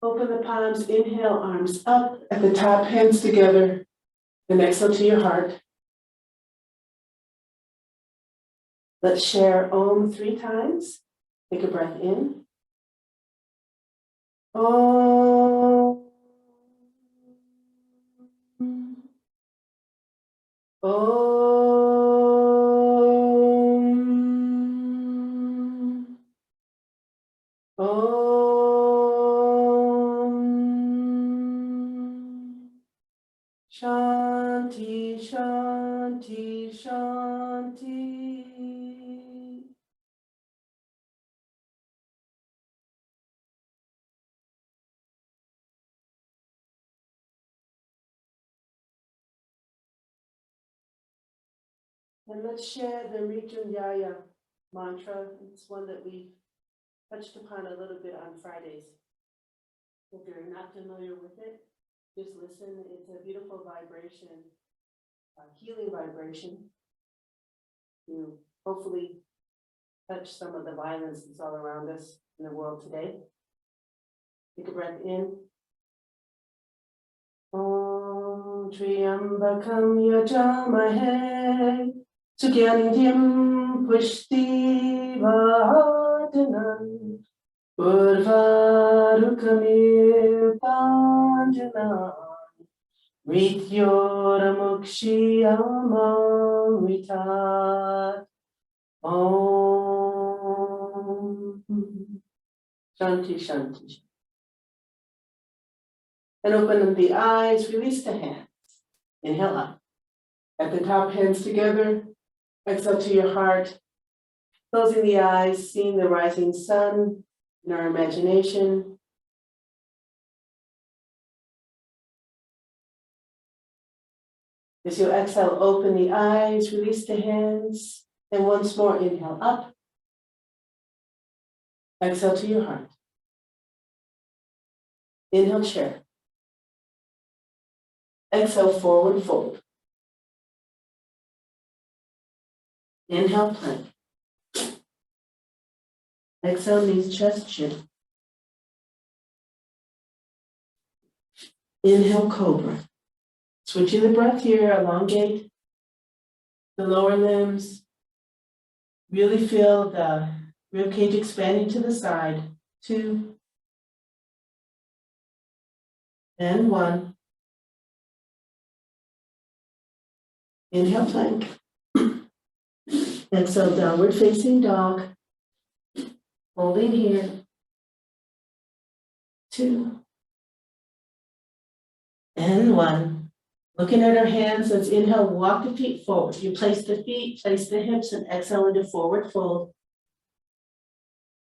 Open the palms, inhale, arms up at the top, hands together, and exhale to your heart. Let's share Om 3 times. Take a breath in. Om. Om. Om. Shanti, Shanti, Shanti. And let's share the Mrityunjaya mantra. It's one that we touched upon a little bit on Fridays. If you're not familiar with it, just listen. It's a beautiful vibration, a healing vibration to hopefully touch some of the violence that's all around us in the world today. Take a breath in. Om Triambakam Yajamahe Sugandhyam Pushti Vardhanan Urvarukamir Pandana Mrityoramukshiyamamritat Om Shanti Shanti. And open the eyes, release the hands. Inhale up. At the top, hands together. Exhale to your heart. Closing the eyes, seeing the rising sun in our imagination. As you exhale, open the eyes, release the hands, and once more inhale up. Exhale to your heart. Inhale, chair. Exhale, forward fold. Inhale, plank. Exhale, knees, chest, chin. Inhale, cobra. Switching the breath here, elongate the lower limbs. Really feel the ribcage expanding to the side. 2 and 1. Inhale, plank. Exhale, downward facing dog. Holding here. 2 and 1. Looking at our hands, let's inhale, walk the feet forward. You place the feet, place the hips, and exhale into forward fold.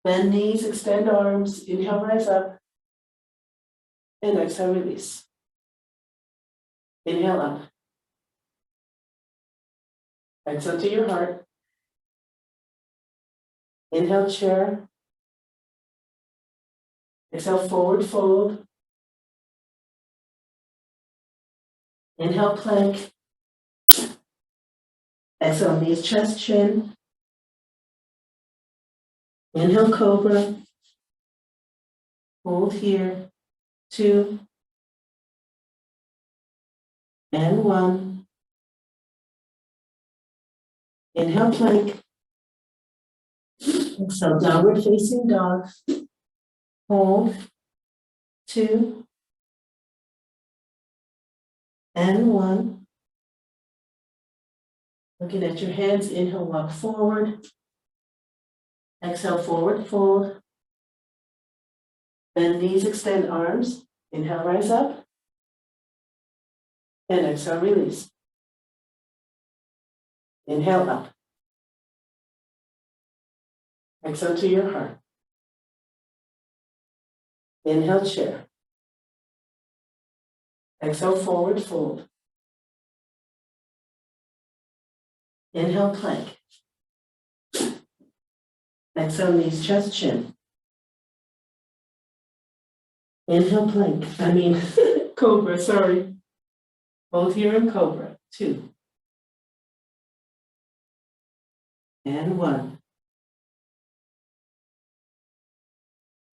Bend knees, extend arms. Inhale, rise up. And exhale, release. Inhale up. Exhale to your heart. Inhale, chair. Exhale, forward fold. Inhale, plank. Exhale, knees, chest, chin. Inhale, cobra. Hold here. 2 and 1. Inhale, plank. Exhale, downward facing dog. Hold. 2 and 1. Looking at your hands, inhale, walk forward. Exhale, forward fold. Bend knees, extend arms. Inhale, rise up. And exhale, release. Inhale, up. Exhale to your heart. Inhale, chair. Exhale, forward fold. Inhale, plank. Exhale, knees, chest, chin. Inhale, plank. Cobra, sorry. Both here in cobra. 2 and 1.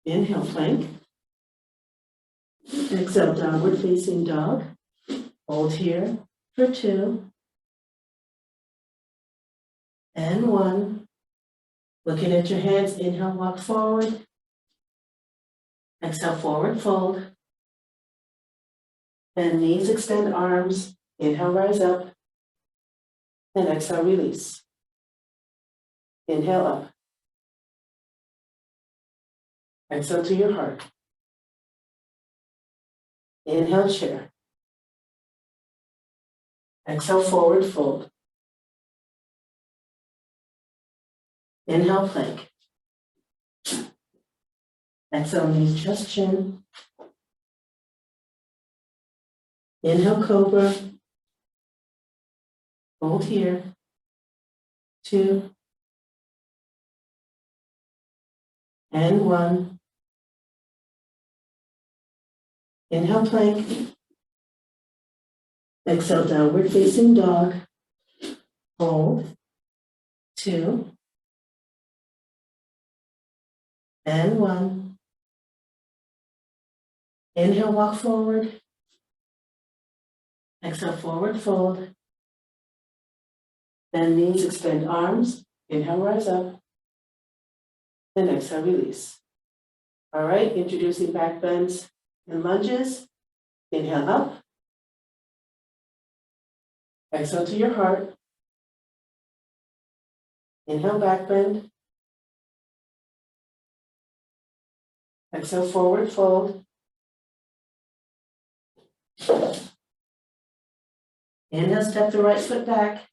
Inhale, plank. Exhale, downward facing dog. Hold here for 2. And 1. Looking at your hands, inhale, walk forward. Exhale, forward fold. Bend knees, extend arms. Inhale, rise up. And exhale, release. Inhale up. Exhale to your heart. Inhale, chair. Exhale, forward fold. Inhale, plank. Exhale, knees, chest, chin. Inhale, cobra. Hold here. 2. And 1. Inhale, plank. Exhale, downward facing dog. Hold. 2. And 1. Inhale, walk forward. Exhale, forward fold. Bend knees, extend arms. Inhale, rise up. And exhale, release. All right, introducing back bends and lunges. Inhale up. Exhale to your heart. Inhale, back bend. Exhale, forward fold. Inhale, step the right foot back.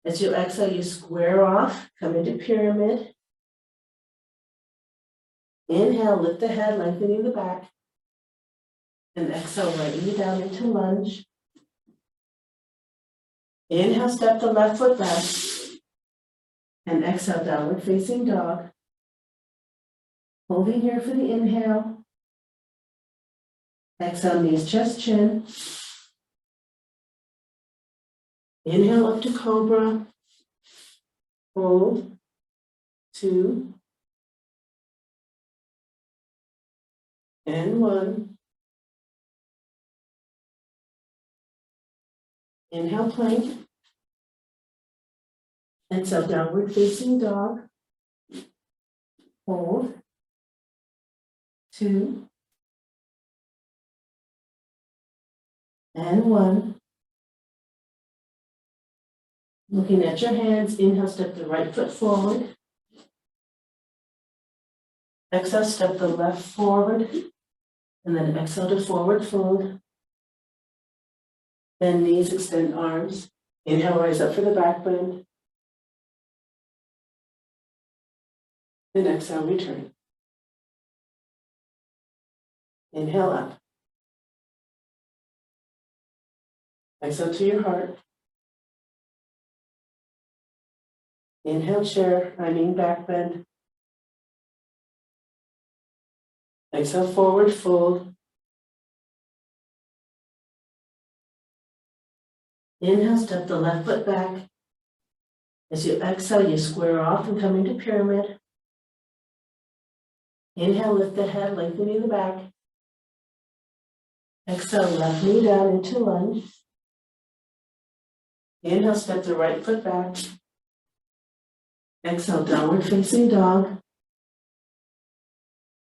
As you exhale, you square off, come into pyramid. Inhale, lift the head, lengthening the back. And exhale, right knee down into lunge. Inhale, step the left foot back. And exhale, downward facing dog. Holding here for the inhale. Exhale, knees, chest, chin. Inhale up to cobra. Hold. 2. And 1. Inhale, plank. Exhale, downward facing dog. Hold. 2. And 1. Looking at your hands, inhale, step the right foot forward. Exhale, step the left forward. And then exhale to forward fold. Bend knees, extend arms. Inhale, rise up for the back bend. And exhale, return. Inhale up. Exhale to your heart. Inhale, chair, back bend. Exhale, forward fold. Inhale, step the left foot back. As you exhale, you square off and come into pyramid. Inhale, lift the head, lengthening the back. Exhale, left knee down into lunge. Inhale, step the right foot back. Exhale, downward facing dog.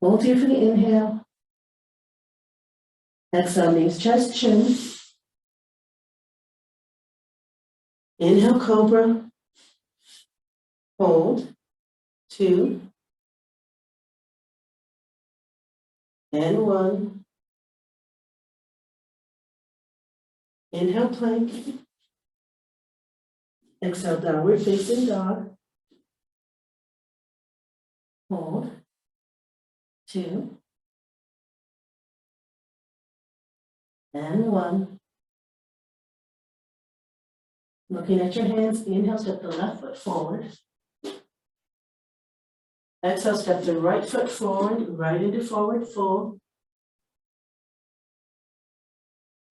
Hold here for the inhale. Exhale, knees, chest, chin. Inhale, cobra. Hold. 2. And 1. Inhale, plank. Exhale, downward facing dog. Hold. 2. And 1. Looking at your hands, inhale, step the left foot forward. Exhale, step the right foot forward, right into forward fold.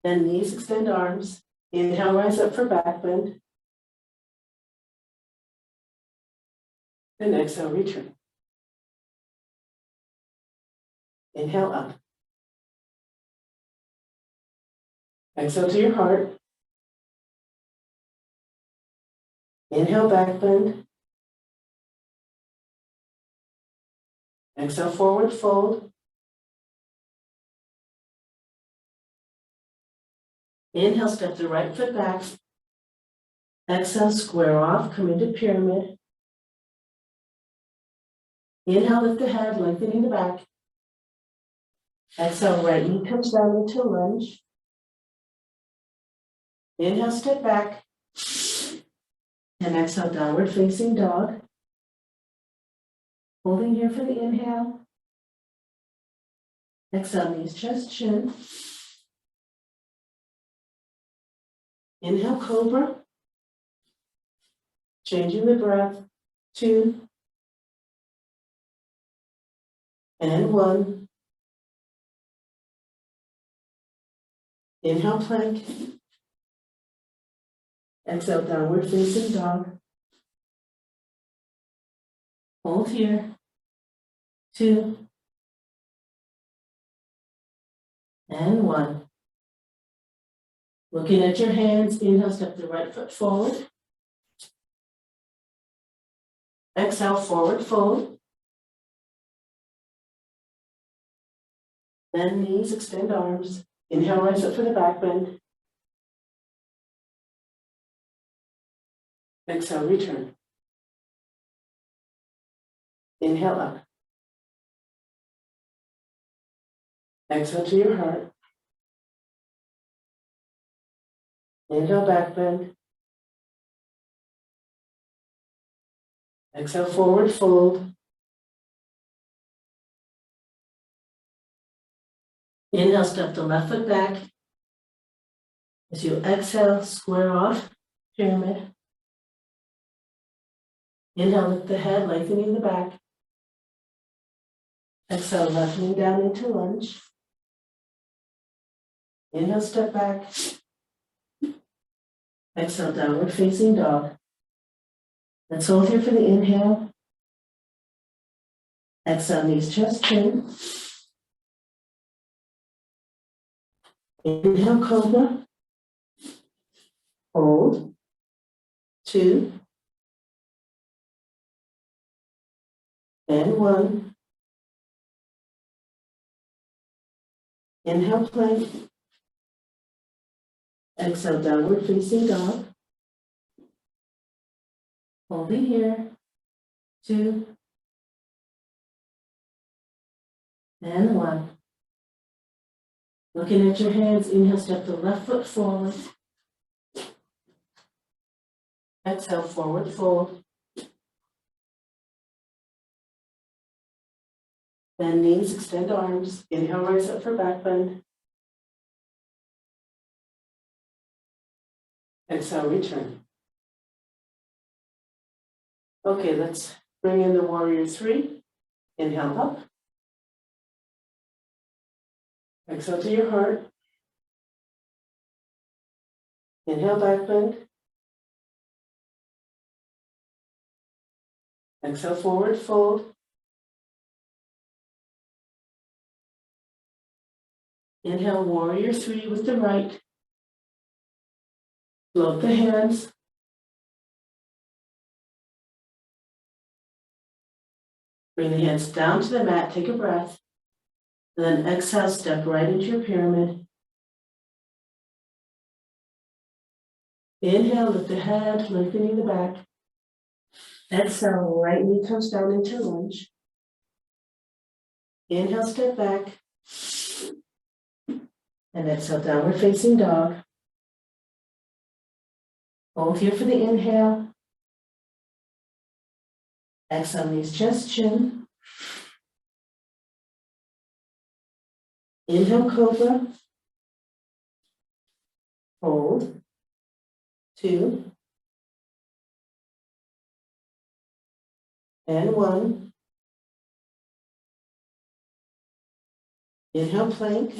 Then knees, extend arms. Inhale, rise up for back bend. And exhale, return. Inhale up. Exhale to your heart. Inhale, back bend. Exhale, forward fold. Inhale, step the right foot back. Exhale, square off, come into pyramid. Inhale, lift the head, lengthening the back. Exhale, right knee comes down into lunge. Inhale, step back. And exhale, downward facing dog. Holding here for the inhale. Exhale, knees, chest, chin. Inhale, cobra. Changing the breath. 2. And 1. Inhale, plank. Exhale, downward facing dog. Hold here. 2. And 1. Looking at your hands, inhale, step the right foot forward. Exhale, forward fold. Bend knees, extend arms. Inhale, rise up for the back bend. Exhale, return. Inhale up. Exhale to your heart. Inhale, back bend. Exhale, forward fold. Inhale, step the left foot back. As you exhale, square off, pyramid. Inhale, lift the head, lengthening the back. Exhale, left knee down into lunge. Inhale, step back. Exhale, downward facing dog. Let's hold here for the inhale. Exhale, knees, chest, chin. Inhale, cobra. Hold. 2. And 1. Inhale, plank. Exhale, downward facing dog. Holding here. 2. And 1. Looking at your hands, inhale, step the left foot forward. Exhale, forward fold. Bend knees, extend arms. Inhale, rise up for back bend. Exhale, return. Okay, let's bring in the warrior 3. Inhale up. Exhale to your heart. Inhale, back bend. Exhale, forward fold. Inhale, warrior 3 with the right. Float the hands. Bring the hands down to the mat, take a breath. And then exhale, step right into your pyramid. Inhale, lift the head, lengthening the back. Exhale, right knee comes down into lunge. Inhale, step back. And exhale, downward facing dog. Hold here for the inhale. Exhale, knees, chest, chin. Inhale, cobra. Hold. 2. And 1. Inhale, plank.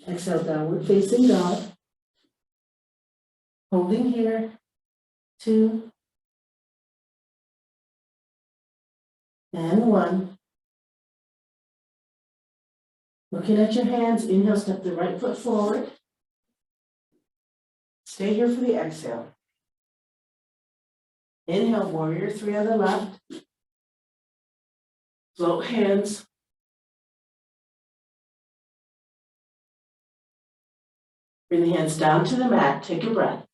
Exhale, downward facing dog. Holding here. 2. And 1. Looking at your hands, inhale, step the right foot forward. Stay here for the exhale. Inhale, warrior three on the left. Float hands. Bring the hands down to the mat, take a breath.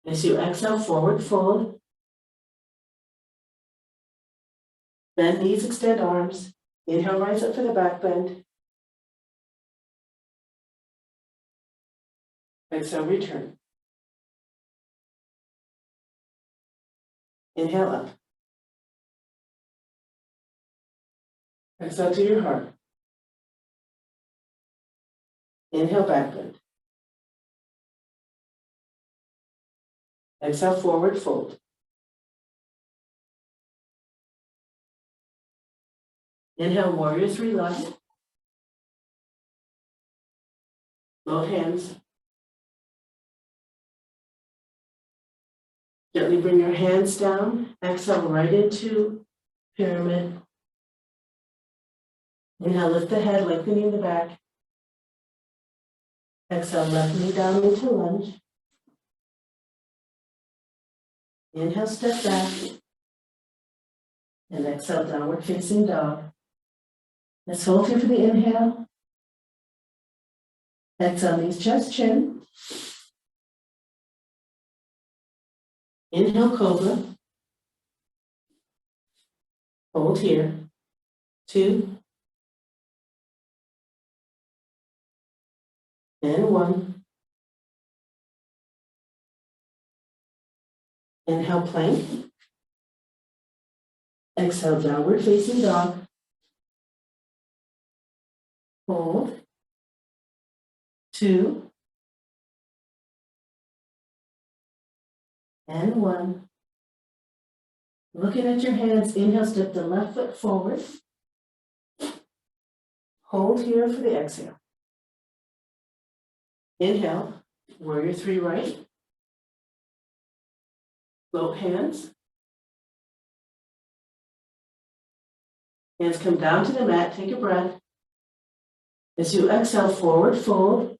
As you exhale, forward fold. Bend knees, extend arms. Inhale, rise up for the back bend. Exhale, return. Inhale up. Exhale to your heart. Inhale, back bend. Exhale, forward fold. Inhale, warrior three left. Both hands. Gently bring your hands down. Exhale right into pyramid. Inhale, lift the head, lengthening the back. Exhale, left knee down into lunge. Inhale, step back. And exhale, downward facing dog. Let's hold here for the inhale. Exhale, knees, chest, chin. Inhale, cobra. Hold here. 2. And 1. Inhale, plank. Exhale, downward facing dog. Hold. 2. And 1. Looking at your hands, inhale, step the left foot forward. Hold here for the exhale. Inhale, warrior three right. Float hands. Hands come down to the mat, take a breath. As you exhale, forward fold.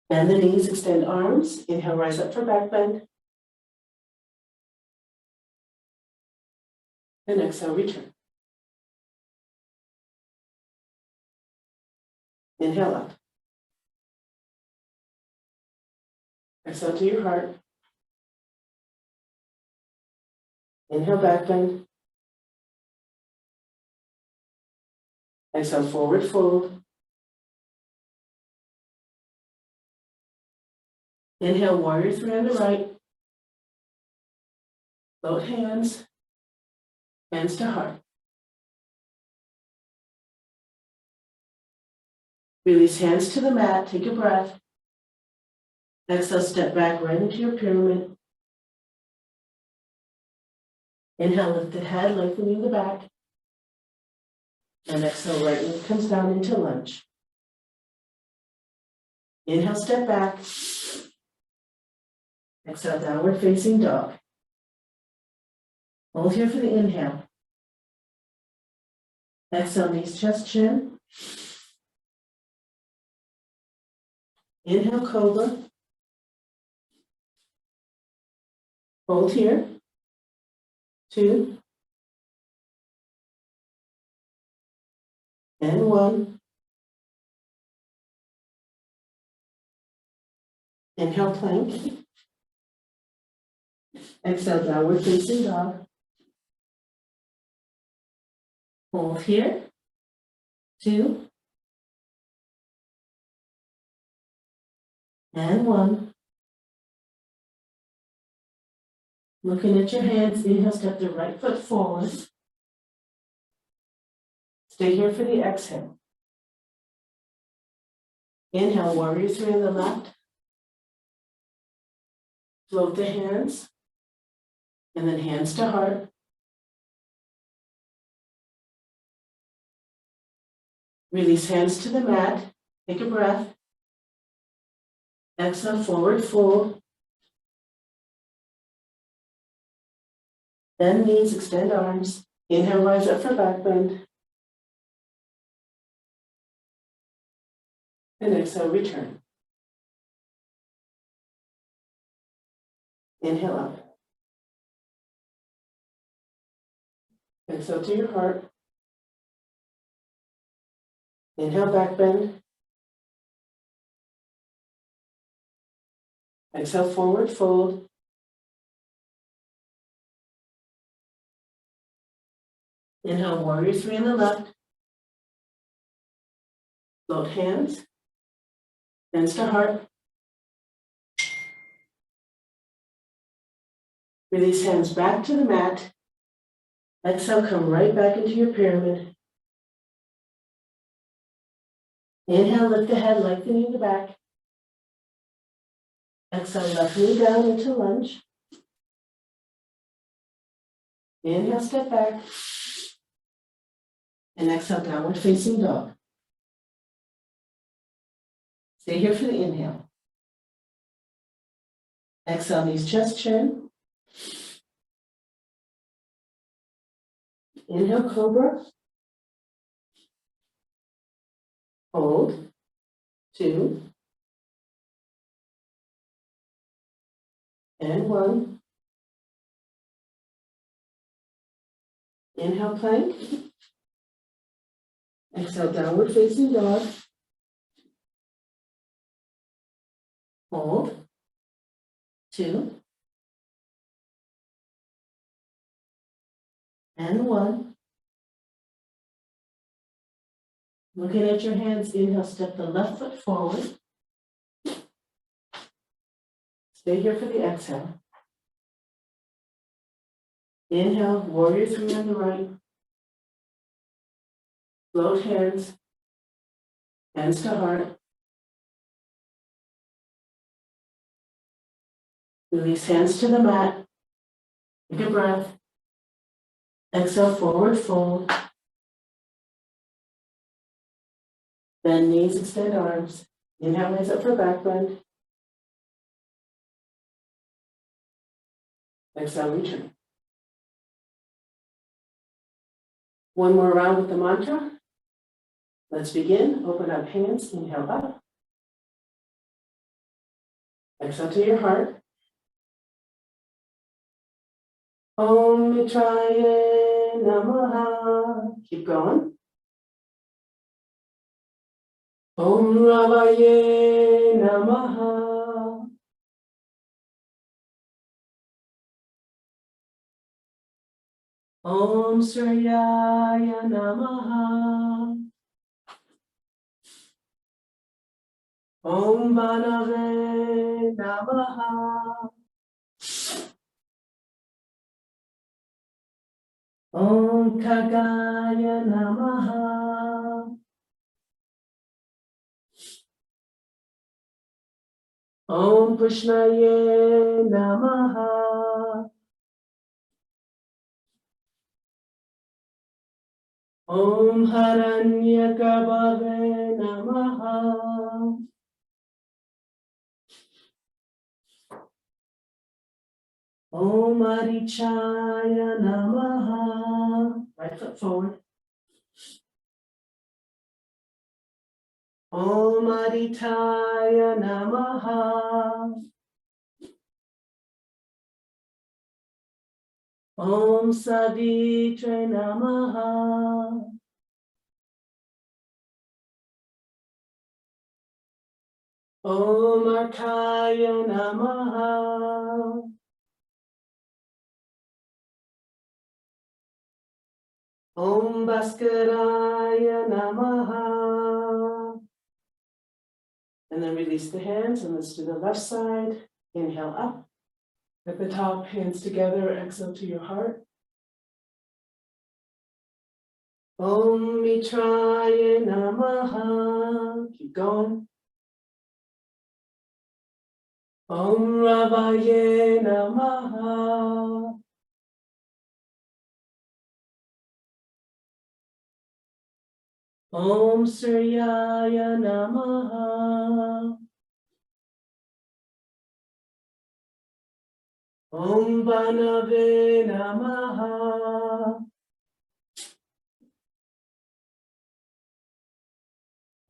Bend the knees, extend arms. Inhale, rise up for back bend. And exhale, return. Inhale up. Exhale to your heart. Inhale, back bend. Exhale, forward fold. Inhale, warrior three on the right. Both hands. Hands to heart. Release hands to the mat, take a breath. Exhale, step back right into your pyramid. Inhale, lift the head, lengthening the back. And exhale, right knee comes down into lunge. Inhale, step back. Exhale, downward facing dog. Hold here for the inhale. Exhale, knees, chest, chin. Inhale, cobra. Hold here. 2. And 1. Inhale, plank. Exhale, downward facing dog. Hold here. 2. And 1. Looking at your hands, inhale, step the right foot forward. Stay here for the exhale. Inhale, warrior three on the left. Float the hands. And then hands to heart. Release hands to the mat. Take a breath. Exhale, forward fold. Bend knees, extend arms. Inhale, rise up for back bend. And exhale, return. Inhale up. Exhale to your heart. Inhale, back bend. Exhale, forward fold. Inhale, warrior three on the left. Float hands. Hands to heart. Release hands back to the mat. Exhale, come right back into your pyramid. Inhale, lift the head, lengthening the back. Exhale, left knee down into lunge. Inhale, step back. And exhale, downward facing dog. Stay here for the inhale. Exhale, knees, chest, chin. Inhale, cobra. Hold. 2. And 1. Inhale, plank. Exhale, downward facing dog. Hold. 2. And 1. Looking at your hands, inhale, step the left foot forward. Stay here for the exhale. Inhale, warrior three on the right. Float hands. Hands to heart. Release hands to the mat. Take a breath. Exhale, forward fold. Bend knees, extend arms. Inhale, raise up for back bend. Exhale, return. One more round with the mantra. Let's begin. Open up hands, inhale up. Exhale to your heart. Om Mitraye Namaha. Keep going. Om Ravaye Namaha. Om Surya Namaha. Om Banave Namaha. Om Kagaya Namaha. Om Krishnaye Namaha. Om Haranyakabhave Namaha. Om Arichaya Namaha. Right foot forward. Om Aritaya Namaha. Om Savitre Namaha. Om Arkaya Namaha. Om Bhaskaraya Namaha. And then release the hands and let's do the left side. Inhale up. At the top, hands together, exhale to your heart. Om Mitraye Namaha. Keep going. Om Ravaye Namaha. Om Surya Namaha. Om Banave Namaha.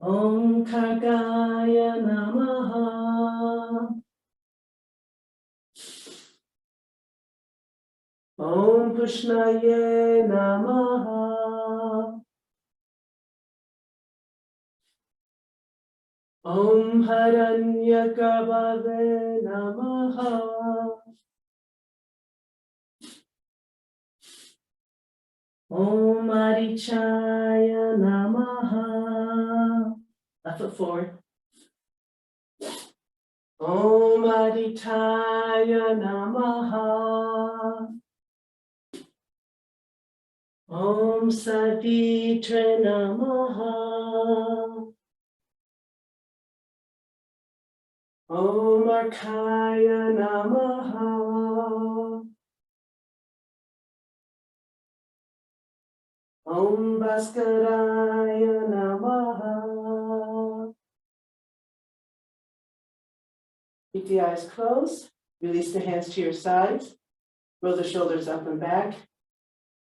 Om Kagaya Namaha. Om Pushnaye Namaha. Om Haranyakabhave Namaha. Om Marichaya Namaha. Left foot forward. Om Aditaya Namaha. Om Savitre Namaha. Om Arkaya Namaha. Om Bhaskaraya Namaha. Keep the eyes closed. Release the hands to your sides. Roll the shoulders up and back.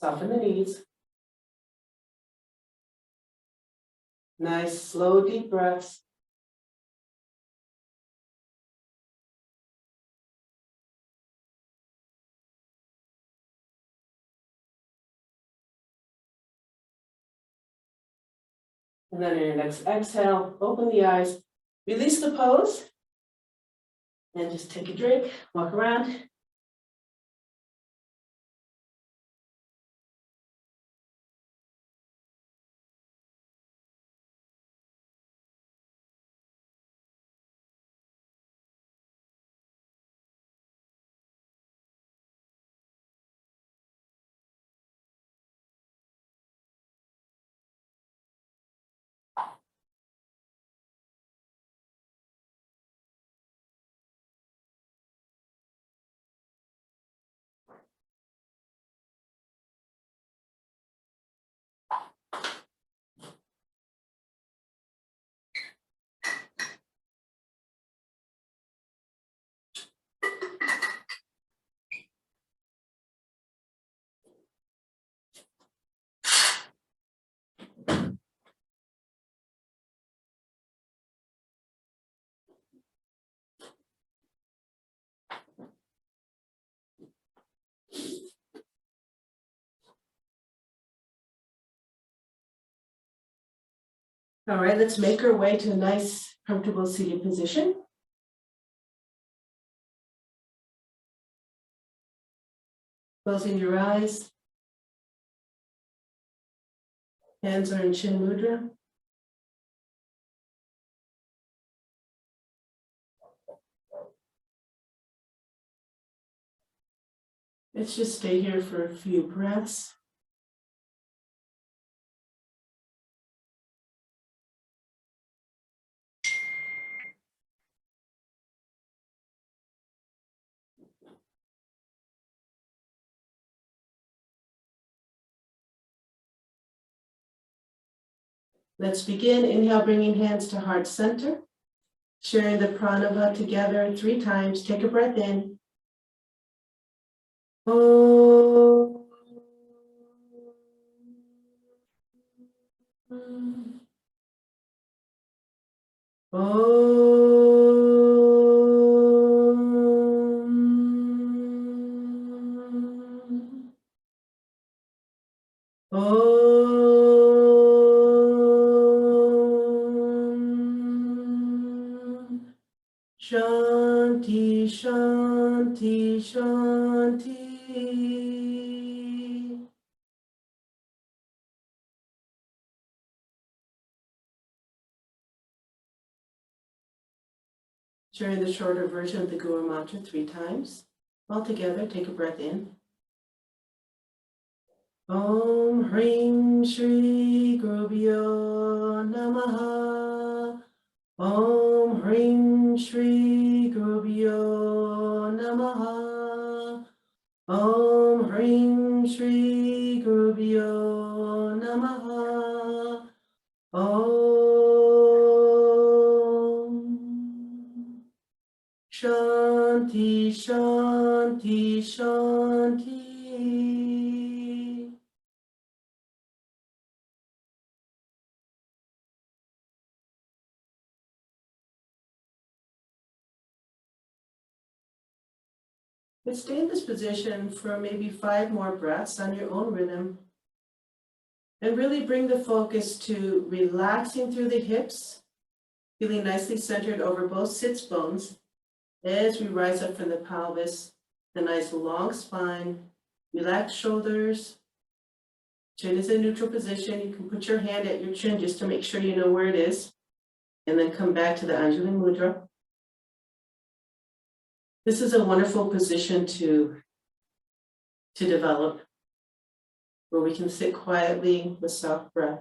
Soften the knees. Nice, slow, deep breaths. And then in your next exhale, open the eyes, release the pose, and just take a drink, walk around. All right, let's make our way to a nice, comfortable seated position. Closing your eyes. Hands are in Chin Mudra. Let's just stay here for a few breaths. Let's begin. Inhale, bringing hands to heart center. Sharing the pranava together 3 times. Take a breath in. Om. Shanti, Shanti, Shanti. Sharing the shorter version of the Guru Mantra 3 times. All together, take a breath in. Om Hrim Shri Gurubhyo Namaha. Om Hrim Shri Gurubhyo Namaha. Om Hrim Shri Gurubhyo Namaha. Om Shanti, Shanti, Shanti. But stay in this position for maybe 5 more breaths on your own rhythm. And really bring the focus to relaxing through the hips, feeling nicely centered over both sits bones as we rise up from the pelvis, the nice long spine, relaxed shoulders. Chin is in neutral position. You can put your hand at your chin just to make sure you know where it is. And then come back to the Anjali Mudra. This is a wonderful position to develop, where we can sit quietly with soft breath.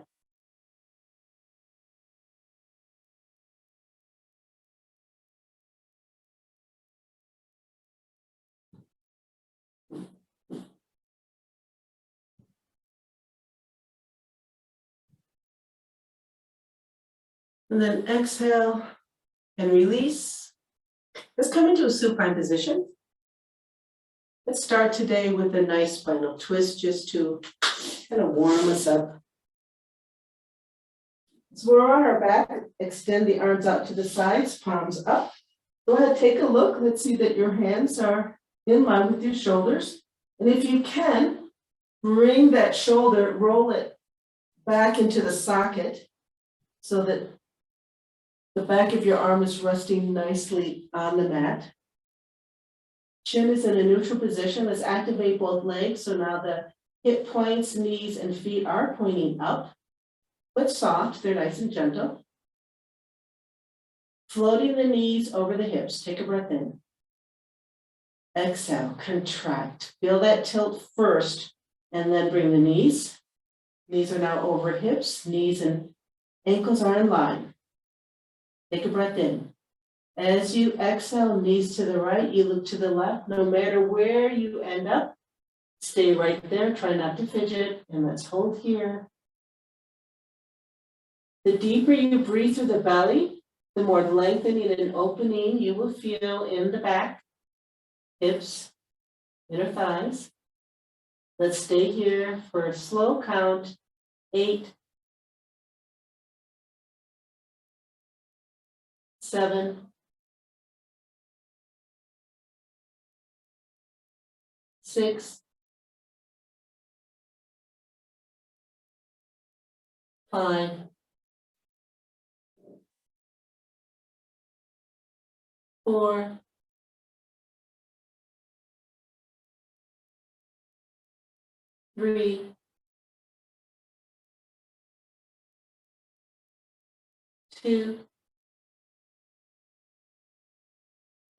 And then exhale and release. Let's come into a supine position. Let's start today with a nice spinal twist just to kind of warm us up. So we're on our back, extend the arms out to the sides, palms up. Go ahead, take a look. Let's see that your hands are in line with your shoulders. And if you can, bring that shoulder, roll it back into the socket so that the back of your arm is resting nicely on the mat. Chin is in a neutral position. Let's activate both legs. So now the hip points, knees, and feet are pointing up, but soft. They're nice and gentle. Floating the knees over the hips. Take a breath in. Exhale, contract. Feel that tilt first, and then bring the knees. Knees are now over hips. Knees and ankles are in line. Take a breath in. As you exhale, knees to the right, you look to the left. No matter where you end up, stay right there. Try not to fidget, and let's hold here. The deeper you breathe through the belly, the more lengthening and opening you will feel in the back, hips, inner thighs. Let's stay here for a slow count. 8, 7, 6, 5, 4, 3, 2,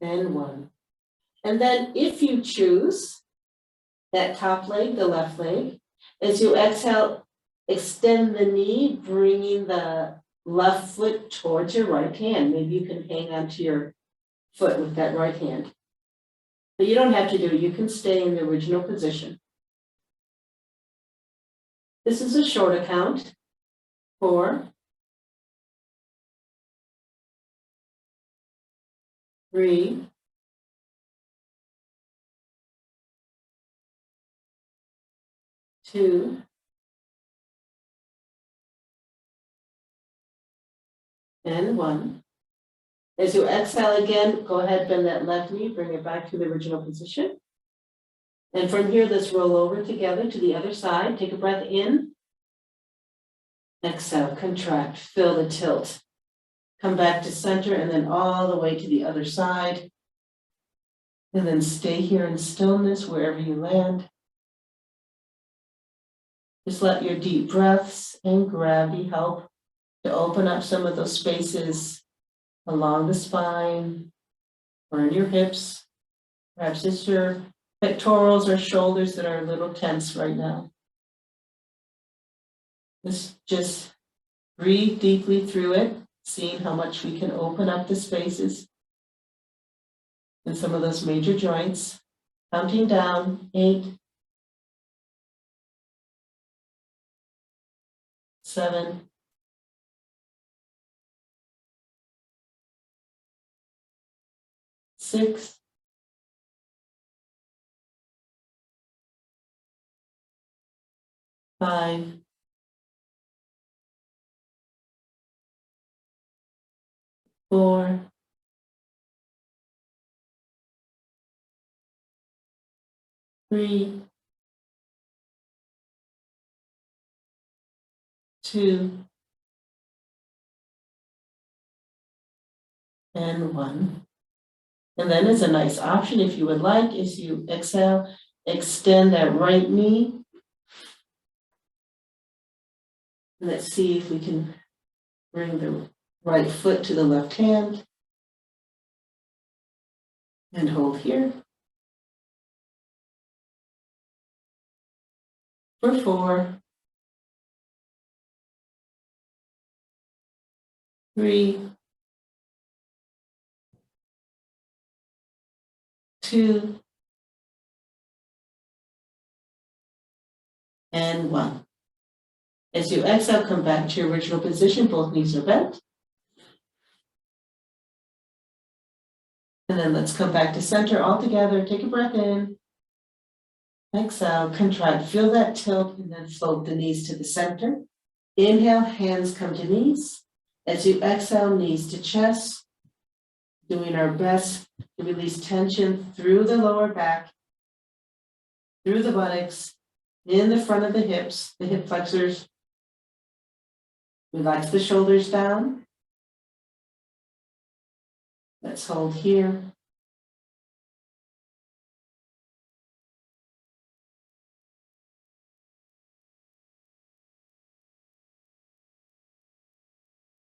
and 1. And then if you choose that top leg, the left leg, as you exhale, extend the knee, bringing the left foot towards your right hand. Maybe you can hang onto your foot with that right hand. But you don't have to do it. You can stay in the original position. This is a shorter count. 4, 3, 2, and 1. As you exhale again, go ahead, bend that left knee, bring it back to the original position. And from here, let's roll over together to the other side. Take a breath in. Exhale, contract, feel the tilt. Come back to center and then all the way to the other side. And then stay here in stillness wherever you land. Just let your deep breaths and gravity help to open up some of those spaces along the spine or in your hips. Perhaps it's your pectorals or shoulders that are a little tense right now. Just breathe deeply through it, seeing how much we can open up the spaces in some of those major joints. Counting down, 8, 7, 6, 5, 4, 3, 2, and 1. And then as a nice option, if you would like, as you exhale, extend that right knee. Let's see if we can bring the right foot to the left hand. And hold here. For 4, 3, 2, and 1. As you exhale, come back to your original position. Both knees are bent. And then let's come back to center all together. Take a breath in. Exhale, contract, feel that tilt, and then float the knees to the center. Inhale, hands come to knees. As you exhale, knees to chest. Doing our best to release tension through the lower back, through the buttocks, in the front of the hips, the hip flexors. Relax the shoulders down. Let's hold here.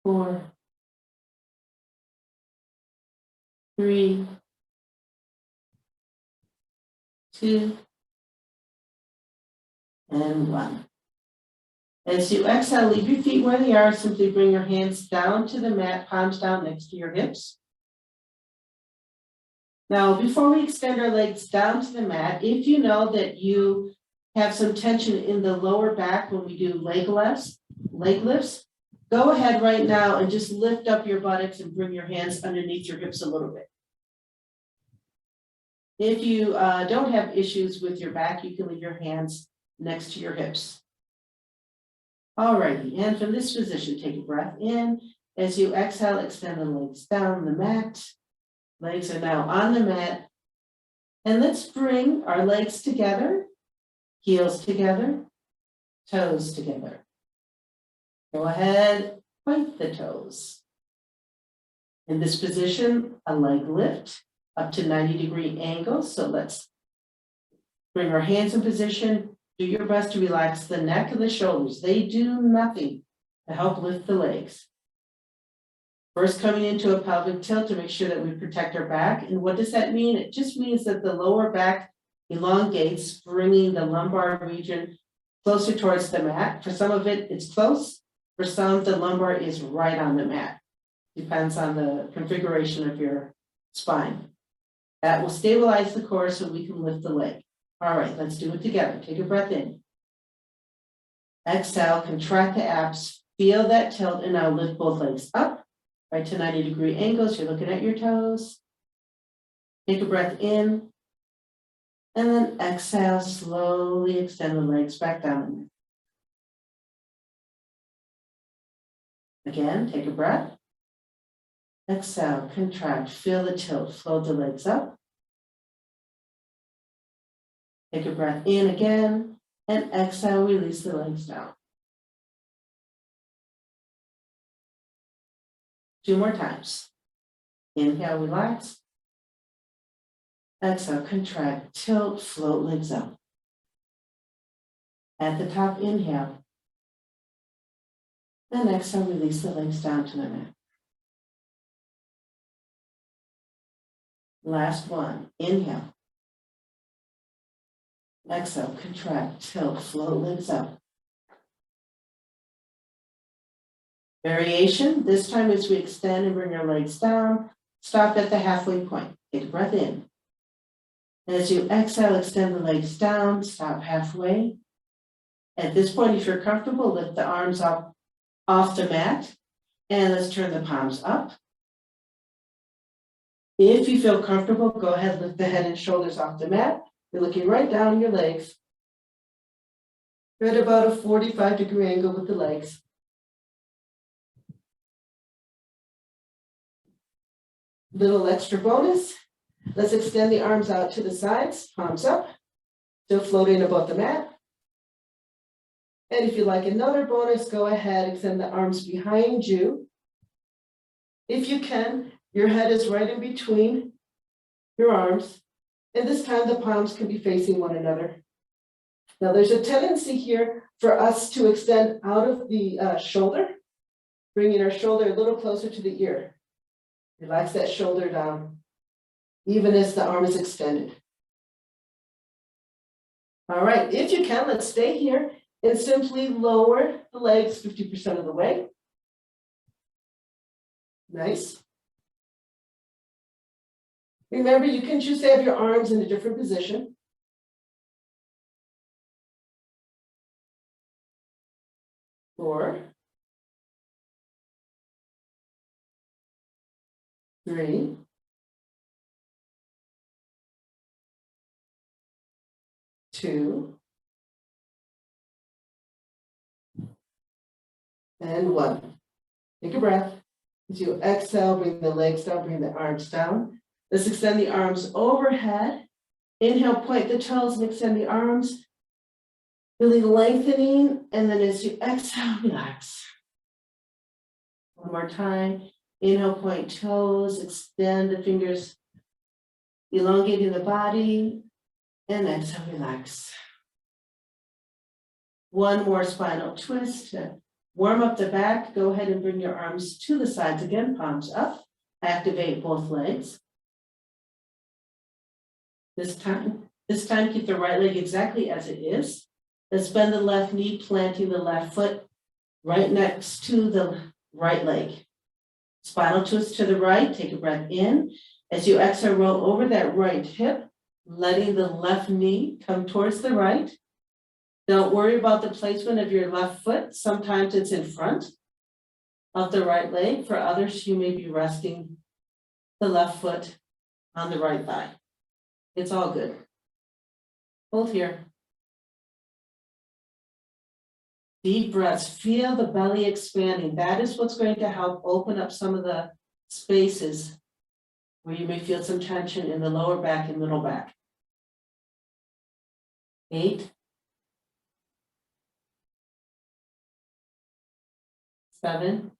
Four, 3, 2, and 1. As you exhale, leave your feet where they are. Simply bring your hands down to the mat, palms down next to your hips. Now, before we extend our legs down to the mat, if you know that you have some tension in the lower back when we do leg lifts, go ahead right now and just lift up your buttocks and bring your hands underneath your hips a little bit. If you don't have issues with your back, you can leave your hands next to your hips. Alrighty, and from this position, take a breath in. As you exhale, extend the legs down the mat. Legs are now on the mat. And let's bring our legs together, heels together, toes together. Go ahead, point the toes. In this position, a leg lift up to 90-degree angle. So let's bring our hands in position. Do your best to relax the neck and the shoulders. They do nothing to help lift the legs. First, coming into a pelvic tilt to make sure that we protect our back. And what does that mean? It just means that the lower back elongates, bringing the lumbar region closer towards the mat. For some of it, it's close. For some, the lumbar is right on the mat. Depends on the configuration of your spine. That will stabilize the core so we can lift the leg. All right, let's do it together. Take a breath in. Exhale, contract the abs, feel that tilt, and now lift both legs up, right to 90-degree angles. You're looking at your toes. Take a breath in, and then exhale, slowly extend the legs back down. Again, take a breath. Exhale, contract, feel the tilt, float the legs up. Take a breath in again, and exhale, release the legs down. 2 more times. Inhale, relax. Exhale, contract, tilt, float legs up. At the top, inhale. And exhale, release the legs down to the mat. Last one. Inhale. Exhale, contract, tilt, float legs up. Variation, this time as we extend and bring our legs down, stop at the halfway point. Take a breath in. As you exhale, extend the legs down, stop halfway. At this point, if you're comfortable, lift the arms up off the mat, and let's turn the palms up. If you feel comfortable, go ahead, lift the head and shoulders off the mat. You're looking right down your legs. You're at about a 45-degree angle with the legs. Little extra bonus. Let's extend the arms out to the sides, palms up. Still floating above the mat. And if you like another bonus, go ahead, extend the arms behind you. If you can, your head is right in between your arms. And this time the palms can be facing one another. Now there's a tendency here for us to extend out of the shoulder, bringing our shoulder a little closer to the ear. Relax that shoulder down, even as the arm is extended. All right, if you can, let's stay here and simply lower the legs 50% of the way. Nice. Remember, you can choose to have your arms in a different position. 4, 3, 2, and 1. Take a breath. As you exhale, bring the legs down, bring the arms down. Let's extend the arms overhead. Inhale, point the toes and extend the arms. Really lengthening, and then as you exhale, relax. One more time. Inhale, point toes, extend the fingers, elongating the body, and exhale, relax. One more spinal twist to warm up the back. Go ahead and bring your arms to the sides again, palms up. Activate both legs. This time, keep the right leg exactly as it is. Let's bend the left knee, planting the left foot right next to the right leg. Spinal twist to the right, take a breath in. As you exhale, roll over that right hip, letting the left knee come towards the right. Don't worry about the placement of your left foot. Sometimes it's in front of the right leg. For others, you may be resting the left foot on the right thigh. It's all good. Hold here. Deep breaths, feel the belly expanding. That is what's going to help open up some of the spaces where you may feel some tension in the lower back and middle back. 8, 7,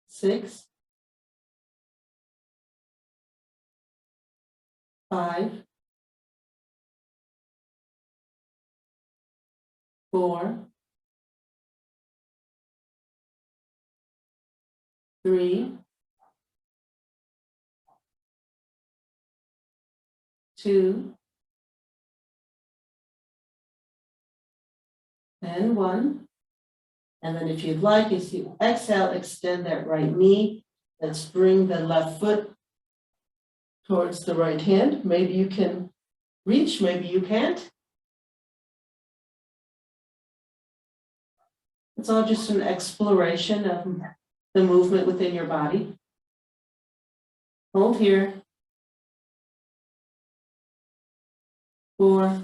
6, 5, 4, 3, 2, and 1. And then if you'd like, as you exhale, extend that right knee. Let's bring the left foot towards the right hand. Maybe you can reach, maybe you can't. It's all just an exploration of the movement within your body. Hold here. 4,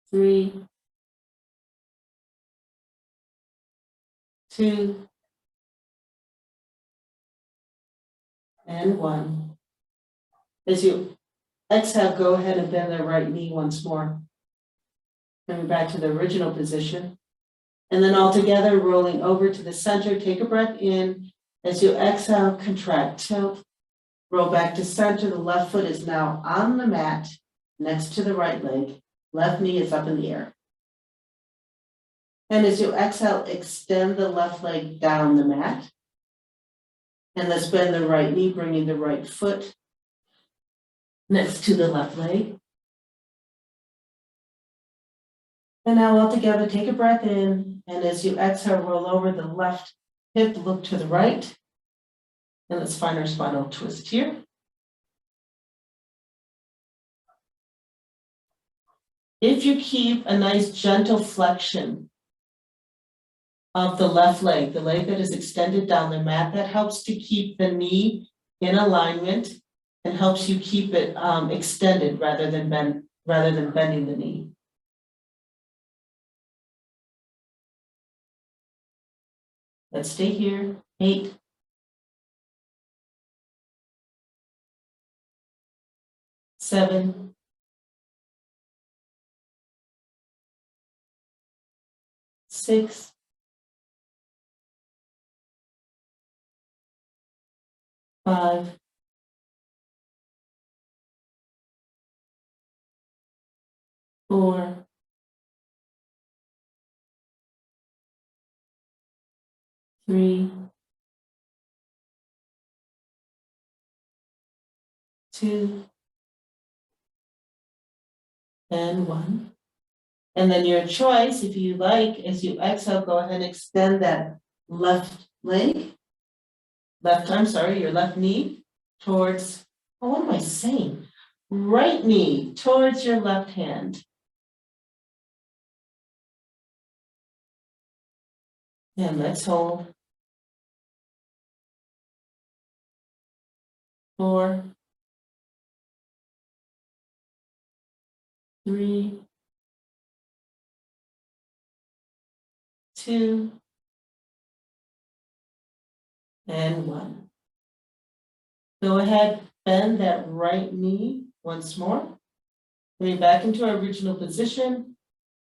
3, 2, and 1. As you exhale, go ahead and bend the right knee once more. Coming back to the original position. And then all together, rolling over to the center, take a breath in. As you exhale, contract, tilt, roll back to center. The left foot is now on the mat next to the right leg. Left knee is up in the air. And as you exhale, extend the left leg down the mat. And let's bend the right knee, bringing the right foot next to the left leg. And now all together, take a breath in. And as you exhale, roll over the left hip, look to the right. And let's find our spinal twist here. If you keep a nice gentle flexion of the left leg, the leg that is extended down the mat, that helps to keep the knee in alignment and helps you keep it extended rather than bending the knee. Let's stay here. 8, 7, 6, 5, 4, 3, 2, and 1. And then your choice, if you like, as you exhale, go ahead and extend that left leg, your left knee towards, what am I saying? Right knee towards your left hand. And let's hold. 4, 3, 2, and 1. Go ahead, bend that right knee once more. Bring it back into our original position.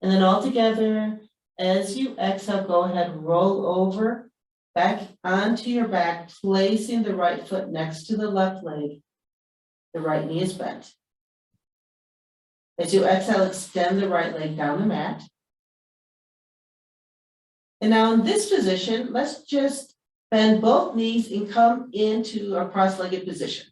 And then all together, as you exhale, go ahead, roll over back onto your back, placing the right foot next to the left leg. The right knee is bent. As you exhale, extend the right leg down the mat. And now in this position, let's just bend both knees and come into a cross-legged position.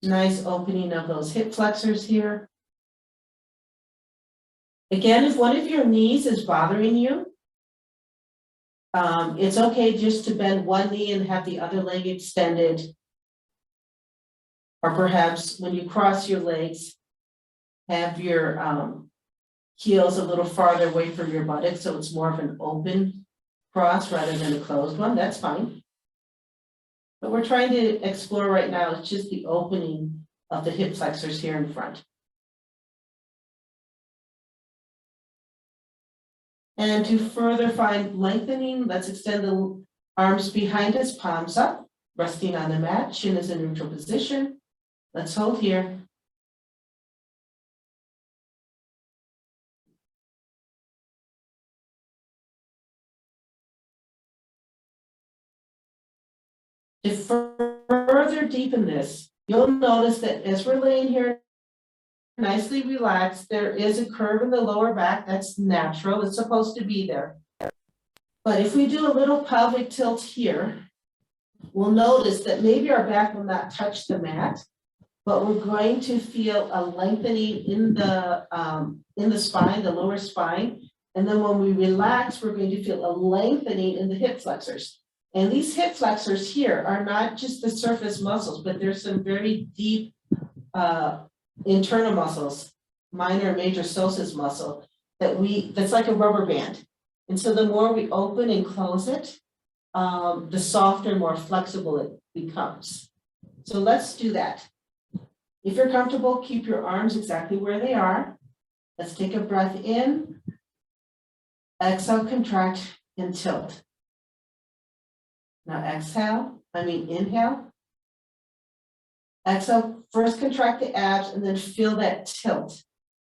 Nice opening of those hip flexors here. Again, if one of your knees is bothering you, it's okay just to bend one knee and have the other leg extended. Or perhaps when you cross your legs, have your heels a little farther away from your buttocks, so it's more of an open cross rather than a closed one. That's fine. But we're trying to explore right now is just the opening of the hip flexors here in front. And to further find lengthening, let's extend the arms behind us, palms up, resting on the mat, chin is in neutral position. Let's hold here. To further deepen this, you'll notice that as we're laying here nicely relaxed, there is a curve in the lower back. That's natural. It's supposed to be there. But if we do a little pelvic tilt here, we'll notice that maybe our back will not touch the mat, but we're going to feel a lengthening in the spine, the lower spine. And then when we relax, we're going to feel a lengthening in the hip flexors. And these hip flexors here are not just the surface muscles, but there's some very deep internal muscles, minor and major psoas muscle, that's like a rubber band. And so the more we open and close it, the softer and more flexible it becomes. So let's do that. If you're comfortable, keep your arms exactly where they are. Let's take a breath in, exhale, contract, and tilt. Now inhale. Exhale, first contract the abs and then feel that tilt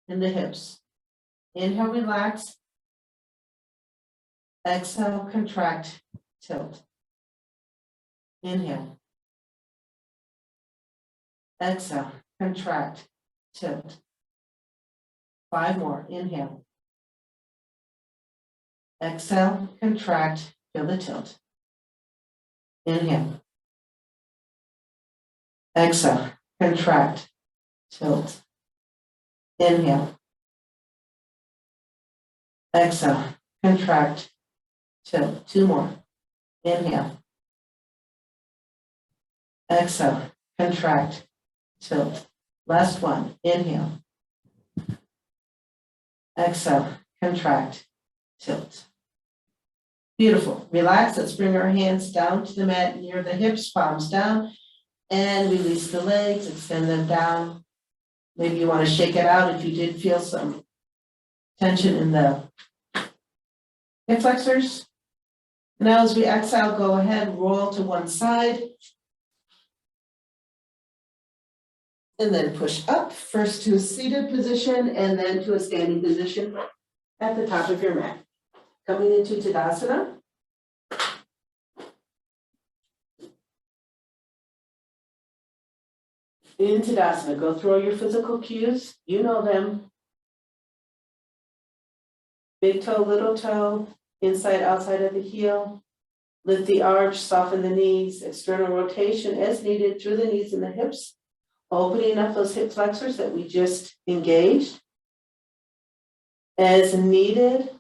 in the hips. Inhale, relax. Exhale, contract, tilt. Inhale. Exhale, contract, tilt. 5 more, inhale. Exhale, contract, feel the tilt. Inhale. Exhale, contract, tilt. Inhale. Exhale, contract, tilt. 2 more. Inhale. Exhale, contract, tilt. Last one. Inhale. Exhale, contract, tilt. Beautiful. Relax. Let's bring our hands down to the mat near the hips, palms down, and release the legs, extend them down. Maybe you want to shake it out if you did feel some tension in the hip flexors. Now as we exhale, go ahead, roll to one side. And then push up, first to a seated position and then to a standing position at the top of your mat. Coming into Tadasana. In Tadasana, go through all your physical cues. You know them. Big toe, little toe, inside, outside of the heel. Lift the arch, soften the knees, external rotation as needed through the knees and the hips. Opening up those hip flexors that we just engaged. As needed,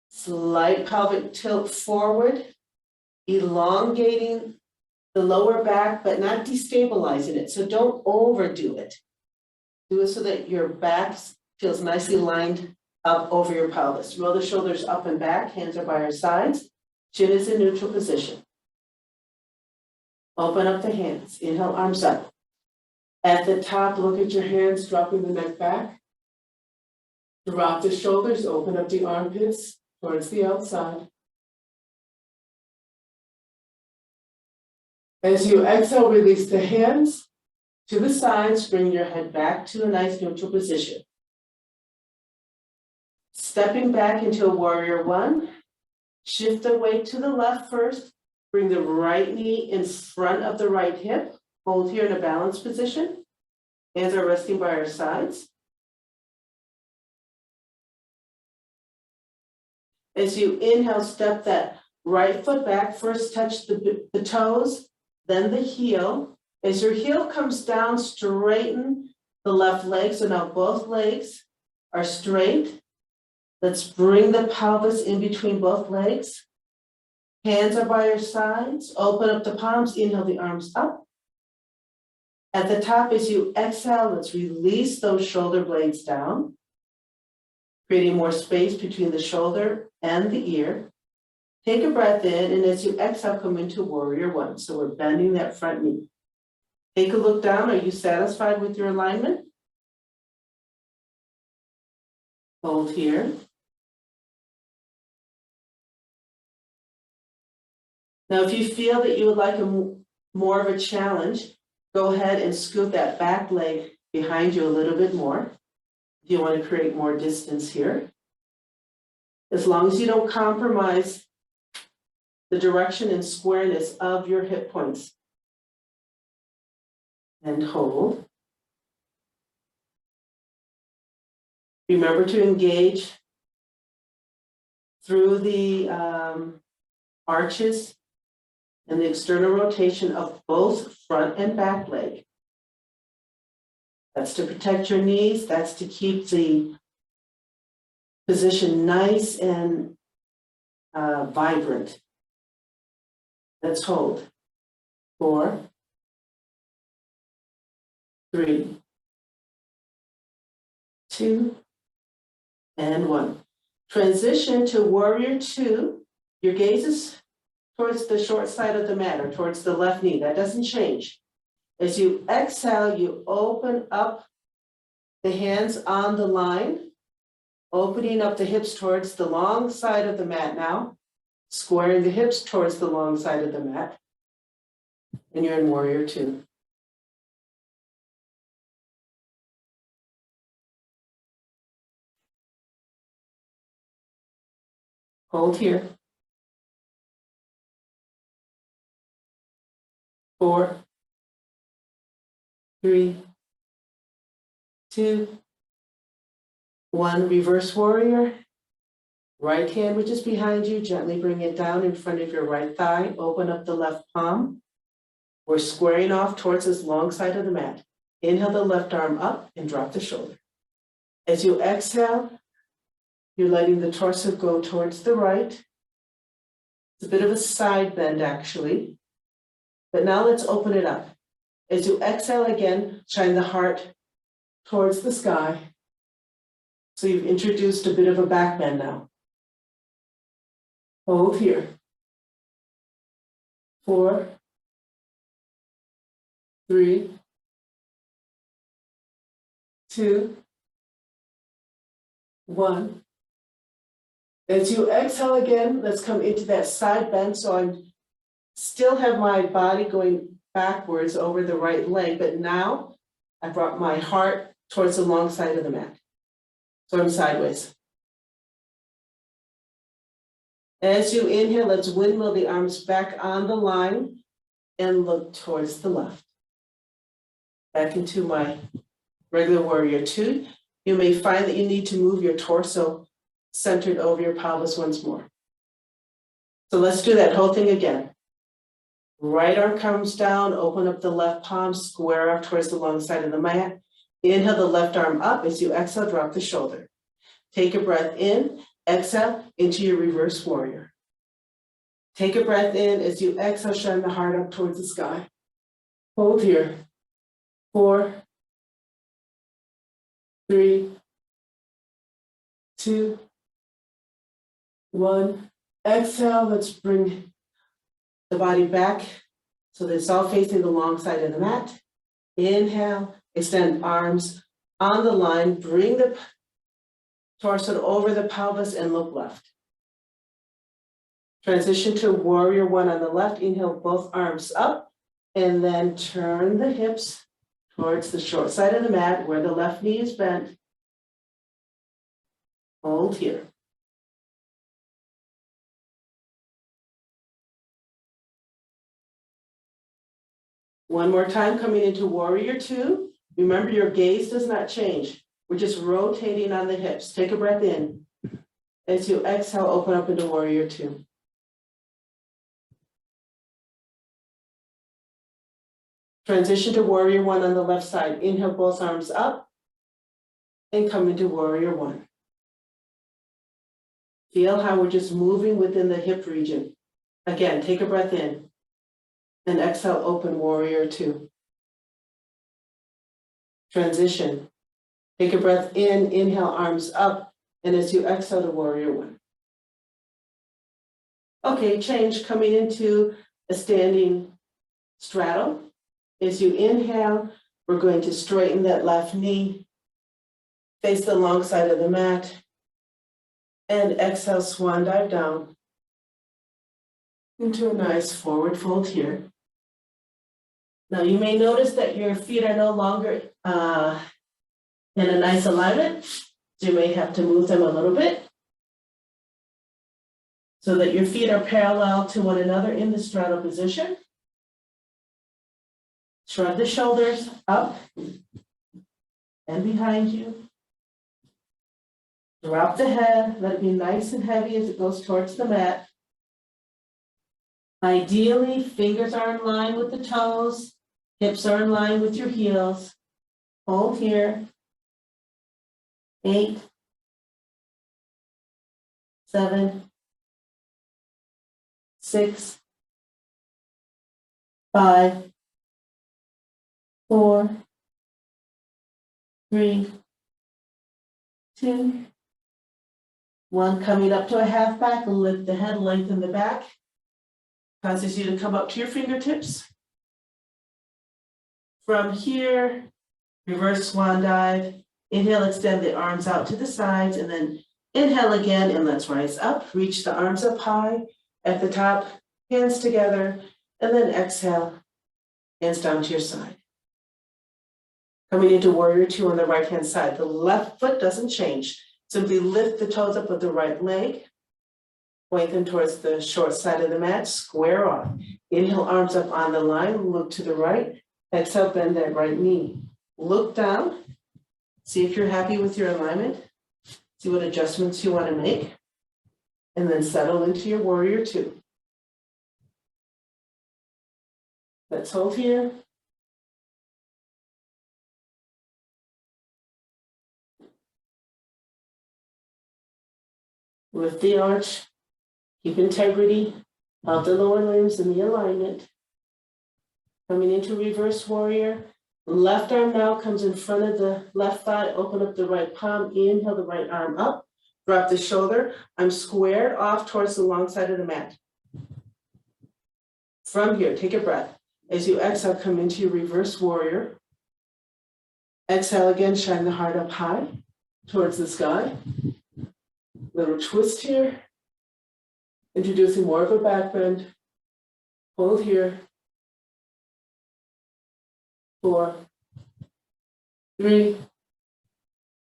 slight pelvic tilt forward, elongating the lower back, but not destabilizing it. So don't overdo it. Do it so that your back feels nicely lined up over your pelvis. Roll the shoulders up and back, hands are by our sides. Chin is in neutral position. Open up the hands, inhale, arms up. At the top, look at your hands, dropping the neck back. Drop the shoulders, open up the armpits towards the outside. As you exhale, release the hands to the sides, bring your head back to a nice neutral position. Stepping back into a warrior one, shift the weight to the left first, bring the right knee in front of the right hip, hold here in a balanced position. Hands are resting by our sides. As you inhale, step that right foot back, first touch the toes, then the heel. As your heel comes down, straighten the left leg. So now both legs are straight. Let's bring the pelvis in between both legs. Hands are by your sides. Open up the palms, inhale the arms up. At the top, as you exhale, let's release those shoulder blades down, creating more space between the shoulder and the ear. Take a breath in, and as you exhale, come into warrior one. So we're bending that front knee. Take a look down. Are you satisfied with your alignment? Hold here. Now, if you feel that you would like more of a challenge, go ahead and scoot that back leg behind you a little bit more. If you want to create more distance here. As long as you don't compromise the direction and squareness of your hip points. And hold. Remember to engage through the arches and the external rotation of both front and back leg. That's to protect your knees. That's to keep the position nice and vibrant. Let's hold. 4, 3, 2, and 1. Transition to warrior two. Your gaze is towards the short side of the mat or towards the left knee. That doesn't change. As you exhale, you open up the hands on the line, opening up the hips towards the long side of the mat now, squaring the hips towards the long side of the mat, and you're in warrior two. Hold here. 4, 3, 2, 1. Reverse warrior. Right hand, which is behind you, gently bring it down in front of your right thigh. Open up the left palm. We're squaring off towards this long side of the mat. Inhale the left arm up and drop the shoulder. As you exhale, you're letting the torso go towards the right. It's a bit of a side bend, actually. But now let's open it up. As you exhale again, shine the heart towards the sky. So you've introduced a bit of a back bend now. Hold here. 4, 3, 2, 1. As you exhale again, let's come into that side bend. So I still have my body going backwards over the right leg, but now I brought my heart towards the long side of the mat. So I'm sideways. As you inhale, let's windmill the arms back on the line and look towards the left. Back into my regular warrior two. You may find that you need to move your torso centered over your pelvis once more. So let's do that whole thing again. Right arm comes down, open up the left palm, square up towards the long side of the mat. Inhale the left arm up. As you exhale, drop the shoulder. Take a breath in, exhale into your reverse warrior. Take a breath in. As you exhale, shine the heart up towards the sky. Hold here. 4, 3, 2, 1. Exhale, let's bring the body back so that it's all facing the long side of the mat. Inhale, extend arms on the line, bring the torso over the pelvis and look left. Transition to warrior one on the left. Inhale, both arms up, and then turn the hips towards the short side of the mat where the left knee is bent. Hold here. One more time, coming into warrior two. Remember, your gaze does not change. We're just rotating on the hips. Take a breath in. As you exhale, open up into warrior two. Transition to warrior one on the left side. Inhale, both arms up and come into warrior one. Feel how we're just moving within the hip region. Again, take a breath in and exhale, open warrior two. Transition. Take a breath in, inhale, arms up, and as you exhale to warrior one. Okay, change, coming into a standing straddle. As you inhale, we're going to straighten that left knee, face the long side of the mat, and exhale, swan dive down into a nice forward fold here. Now you may notice that your feet are no longer in a nice alignment, so you may have to move them a little bit so that your feet are parallel to one another in the straddle position. Shrug the shoulders up and behind you. Drop the head, let it be nice and heavy as it goes towards the mat. Ideally, fingers are in line with the toes, hips are in line with your heels. Hold here. 8, 7, 6, 5, 4, 3, 2, 1. Coming up to a half back, lift the head, lengthen the back. Causes you to come up to your fingertips. From here, reverse swan dive. Inhale, extend the arms out to the sides, and then inhale again, and let's rise up. Reach the arms up high at the top, hands together, and then exhale, hands down to your side. Coming into warrior two on the right-hand side. The left foot doesn't change. Simply lift the toes up with the right leg. Point them towards the short side of the mat, square off. Inhale, arms up on the line, look to the right. Exhale, bend that right knee. Look down. See if you're happy with your alignment. See what adjustments you want to make. And then settle into your warrior two. Let's hold here. Lift the arch. Keep integrity. Hold the lower limbs in the alignment. Coming into reverse warrior. Left arm now comes in front of the left thigh. Open up the right palm. Inhale the right arm up. Drop the shoulder. I'm squared off towards the long side of the mat. From here, take a breath. As you exhale, come into your reverse warrior. Exhale again, shine the heart up high towards the sky. Little twist here. Introducing more of a back bend. Hold here. 4, 3,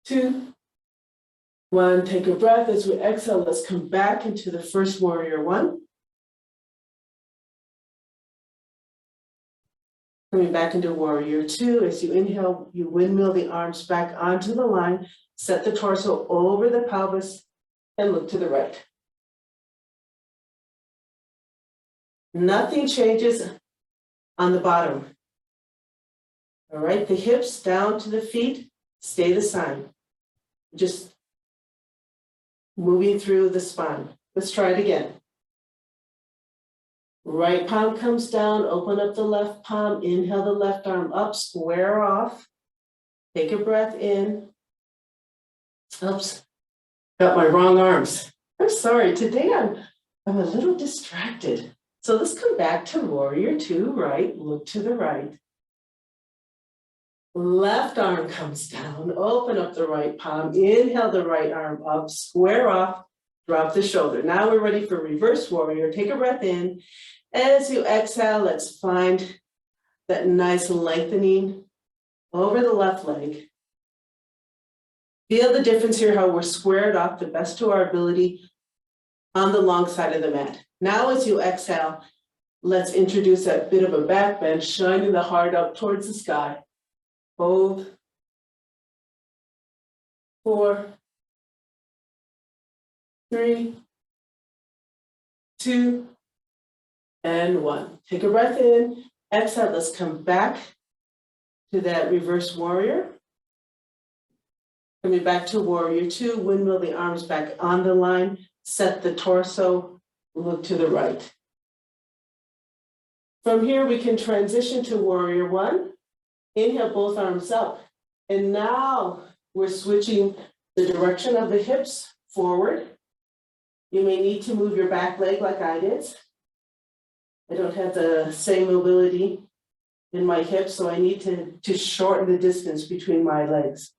2, 1. Take a breath. As we exhale, let's come back into the first warrior one. Coming back into warrior two. As you inhale, you windmill the arms back onto the line. Set the torso over the pelvis and look to the right. Nothing changes on the bottom. All right, the hips down to the feet, stay the same. Just moving through the spine. Let's try it again. Right palm comes down, open up the left palm, inhale the left arm up, square off. Take a breath in. Oops, got my wrong arms. I'm sorry, today I'm a little distracted. So let's come back to warrior two, right? Look to the right. Left arm comes down, open up the right palm, inhale the right arm up, square off, drop the shoulder. Now we're ready for reverse warrior. Take a breath in. As you exhale, let's find that nice lengthening over the left leg. Feel the difference here, how we're squared off the best to our ability on the long side of the mat. Now as you exhale, let's introduce that bit of a back bend, shining the heart up towards the sky. Hold. 4, 3, 2, and 1. Take a breath in. Exhale, let's come back to that reverse warrior. Coming back to warrior two, windmill the arms back on the line, set the torso, look to the right. From here, we can transition to warrior one. Inhale both arms up. And now we're switching the direction of the hips forward. You may need to move your back leg like I did. I don't have the same mobility in my hips, so I need to shorten the distance between my legs,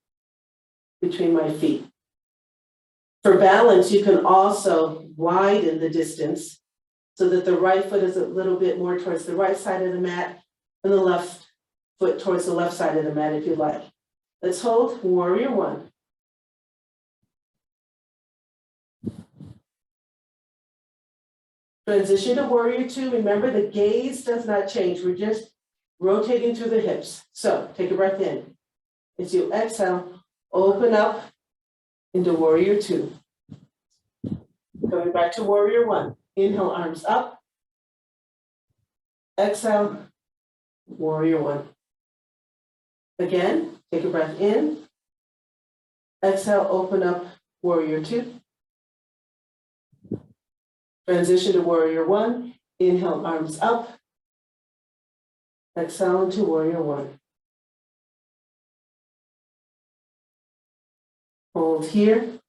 between my feet. For balance, you can also widen the distance so that the right foot is a little bit more towards the right side of the mat and the left foot towards the left side of the mat if you like. Let's hold warrior one. Transition to warrior two. Remember, the gaze does not change. We're just rotating through the hips. So take a breath in. As you exhale, open up into warrior two. Going back to warrior one. Inhale, arms up. Exhale, warrior one. Again, take a breath in. Exhale, open up, warrior two. Transition to warrior one. Inhale, arms up. Exhale into warrior one. Hold here.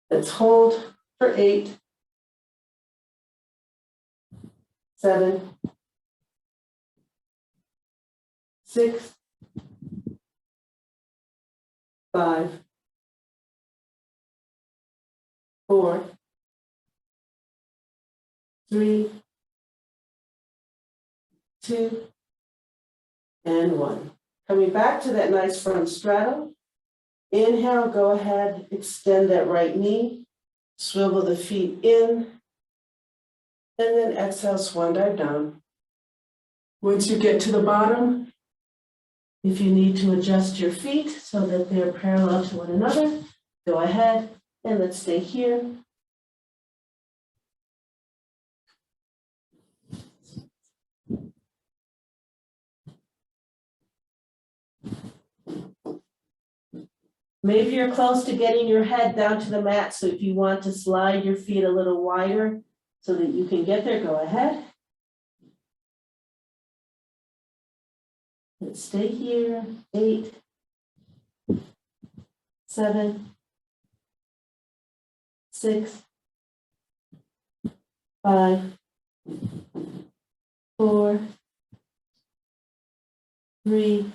Let's hold for 8, 7, 6, 5, 4, 3, 2, and 1. Coming back to that nice front straddle. Inhale, go ahead, extend that right knee, swivel the feet in, and then exhale, swan dive down. Once you get to the bottom, if you need to adjust your feet so that they're parallel to one another, go ahead and let's stay here. Maybe you're close to getting your head down to the mat, so if you want to slide your feet a little wider so that you can get there, go ahead. Let's stay here. 8, 7, 6, 5, 4, 3,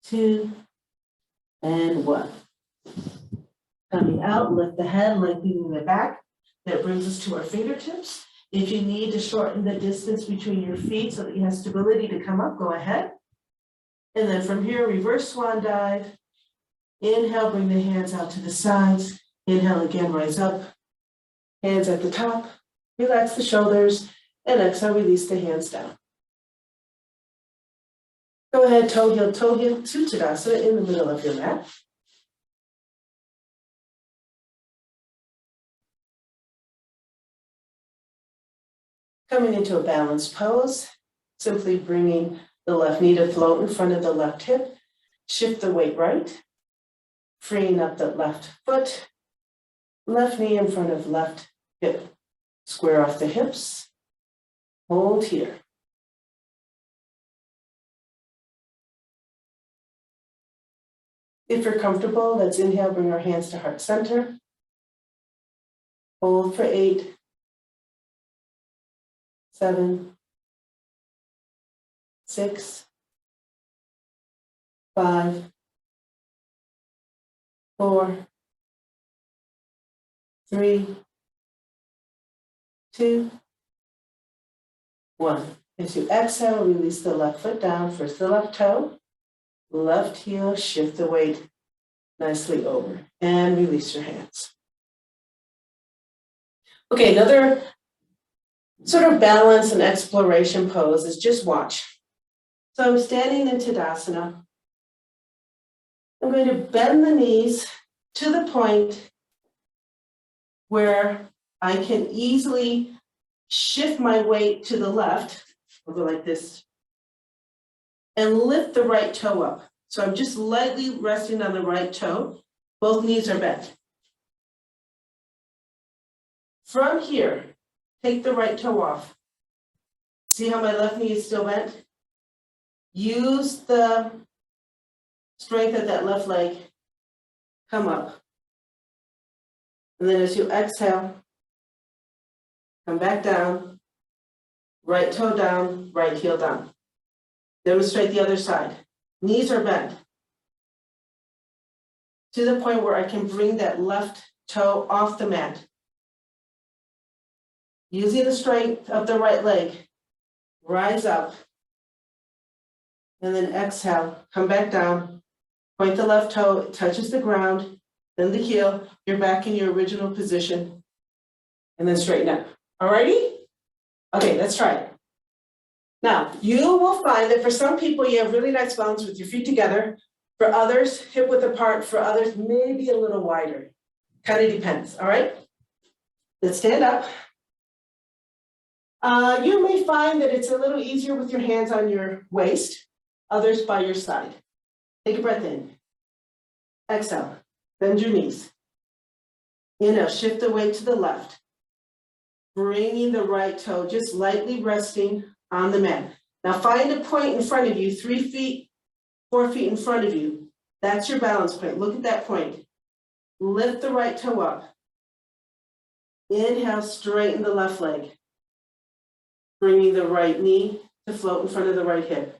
2, and 1. Coming out, lift the head, lengthening the back. That brings us to our fingertips. If you need to shorten the distance between your feet so that you have stability to come up, go ahead. And then from here, reverse swan dive. Inhale, bring the hands out to the sides. Inhale again, rise up. Hands at the top. Relax the shoulders. And exhale, release the hands down. Go ahead, toe heel to Tadasana in the middle of your mat. Coming into a balanced pose, simply bringing the left knee to float in front of the left hip. Shift the weight right, freeing up the left foot, left knee in front of left hip. Square off the hips, hold here. If you're comfortable, let's inhale, bring our hands to heart center. Hold for 8, 7, 6, 5, 4, 3, 2, 1. As you exhale, release the left foot down, first the left toe, left heel, shift the weight nicely over, and release your hands. Okay, another sort of balance and exploration pose is just watch. So I'm standing in Tadasana. I'm going to bend the knees to the point where I can easily shift my weight to the left. I'll go like this. And lift the right toe up. So I'm just lightly resting on the right toe. Both knees are bent. From here, take the right toe off. See how my left knee is still bent? Use the strength of that left leg. Come up. And then as you exhale, come back down. Right toe down, right heel down. Demonstrate the other side. Knees are bent to the point where I can bring that left toe off the mat. Using the strength of the right leg, rise up, and then exhale, come back down, point the left toe, it touches the ground, then the heel, you're back in your original position, and then straighten up. Alrighty? Okay, let's try it. Now, you will find that for some people, you have really nice balance with your feet together. For others, hip width apart. For others, maybe a little wider. Kind of depends, all right? Let's stand up. You may find that it's a little easier with your hands on your waist, others by your side. Take a breath in. Exhale, bend your knees. Inhale, shift the weight to the left. Bringing the right toe, just lightly resting on the mat. Now find a point in front of you, 3 feet, 4 feet in front of you. That's your balance point. Look at that point. Lift the right toe up. Inhale, straighten the left leg. Bringing the right knee to float in front of the right hip.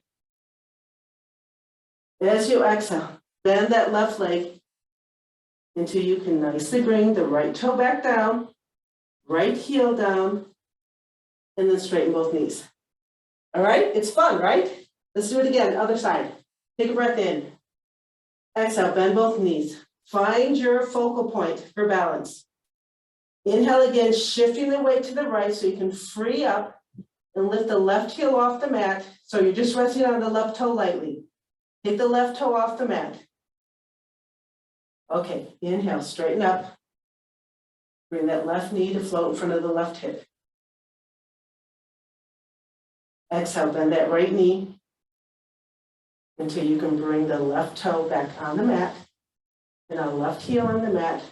As you exhale, bend that left leg until you can nicely bring the right toe back down, right heel down, and then straighten both knees. All right, it's fun, right? Let's do it again, other side. Take a breath in. Exhale, bend both knees. Find your focal point for balance. Inhale again, shifting the weight to the right so you can free up and lift the left heel off the mat. So you're just resting on the left toe lightly. Take the left toe off the mat. Okay, inhale, straighten up. Bring that left knee to float in front of the left hip. Exhale, bend that right knee until you can bring the left toe back on the mat and our left heel on the mat.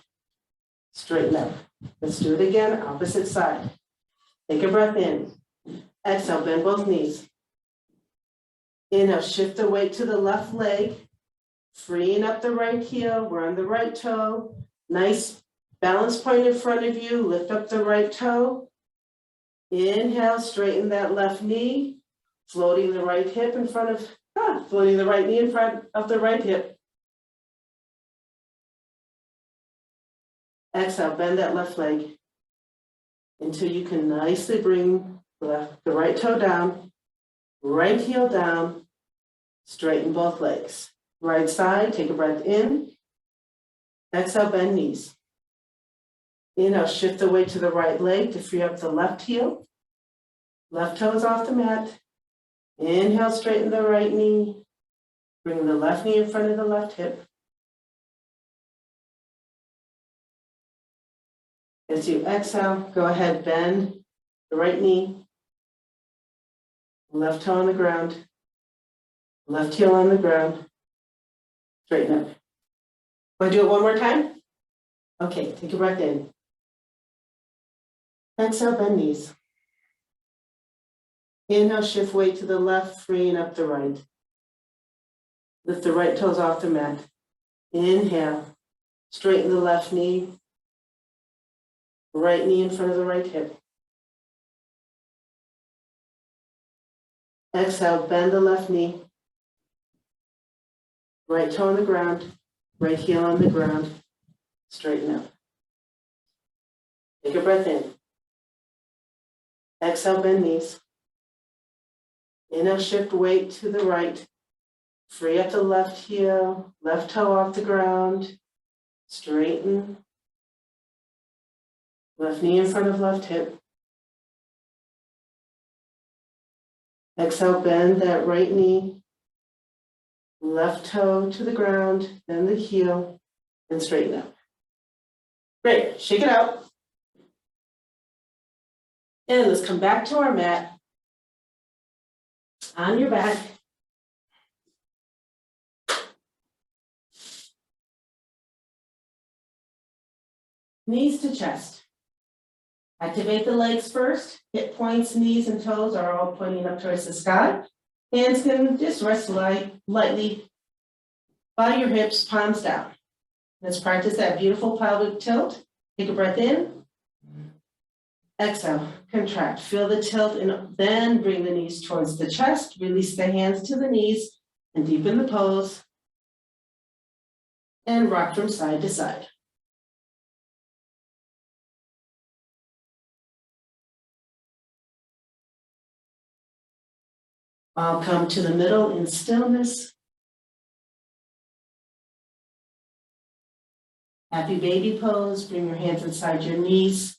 Straighten up. Let's do it again, opposite side. Take a breath in. Exhale, bend both knees. Inhale, shift the weight to the left leg, freeing up the right heel. We're on the right toe. Nice balance point in front of you. Lift up the right toe. Inhale, straighten that left knee, floating the right hip in front of, floating the right knee in front of the right hip. Exhale, bend that left leg until you can nicely bring the right toe down, right heel down, straighten both legs. Right side, take a breath in. Exhale, bend knees. Inhale, shift the weight to the right leg to free up the left heel. Left toe is off the mat. Inhale, straighten the right knee. Bring the left knee in front of the left hip. As you exhale, go ahead, bend the right knee. Left toe on the ground. Left heel on the ground. Straighten up. Want to do it one more time? Okay, take a breath in. Exhale, bend knees. Inhale, shift weight to the left, freeing up the right. Lift the right toes off the mat. Inhale, straighten the left knee. Right knee in front of the right hip. Exhale, bend the left knee. Right toe on the ground. Right heel on the ground. Straighten up. Take a breath in. Exhale, bend knees. Inhale, shift weight to the right. Free up the left heel, left toe off the ground. Straighten. Left knee in front of left hip. Exhale, bend that right knee. Left toe to the ground, then the heel, and straighten up. Great, shake it out. And let's come back to our mat. On your back. Knees to chest. Activate the legs first. Hip points, knees, and toes are all pointing up towards the sky. Hands can just rest lightly by your hips, palms down. Let's practice that beautiful pelvic tilt. Take a breath in. Exhale, contract. Feel the tilt and then bring the knees towards the chest. Release the hands to the knees and deepen the pose. And rock from side to side. I'll come to the middle in stillness. Happy baby pose. Bring your hands inside your knees.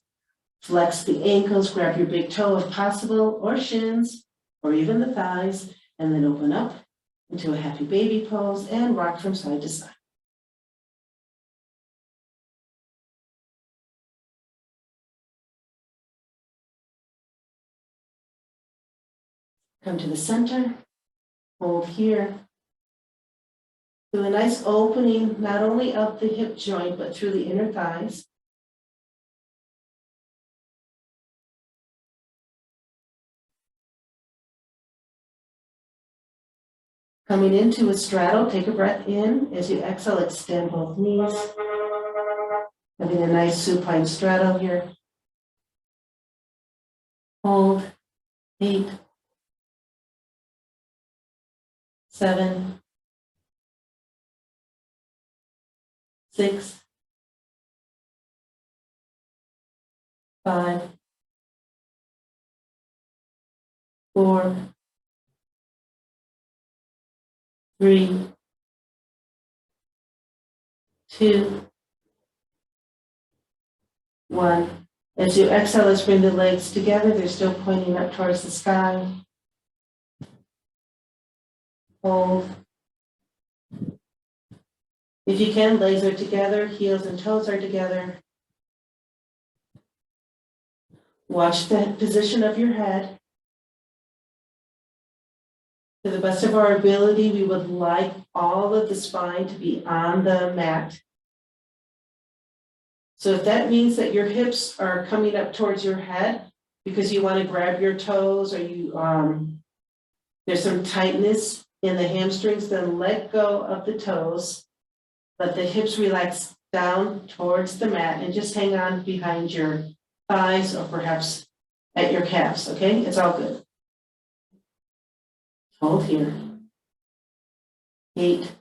Flex the ankles, grab your big toe if possible, or shins, or even the thighs, and then open up into a happy baby pose and rock from side to side. Come to the center, hold here. Do a nice opening, not only up the hip joint, but through the inner thighs. Coming into a straddle, take a breath in. As you exhale, extend both knees. Having a nice supine straddle here. Hold, 8, 7, 6, 5, 4, 3, 2, 1. As you exhale, let's bring the legs together. They're still pointing up towards the sky. Hold. If you can, legs are together, heels and toes are together. Watch the position of your head. To the best of our ability, we would like all of the spine to be on the mat. So if that means that your hips are coming up towards your head because you want to grab your toes, or there's some tightness in the hamstrings, then let go of the toes. Let the hips relax down towards the mat and just hang on behind your thighs or perhaps at your calves, okay? It's all good. Hold here. 8,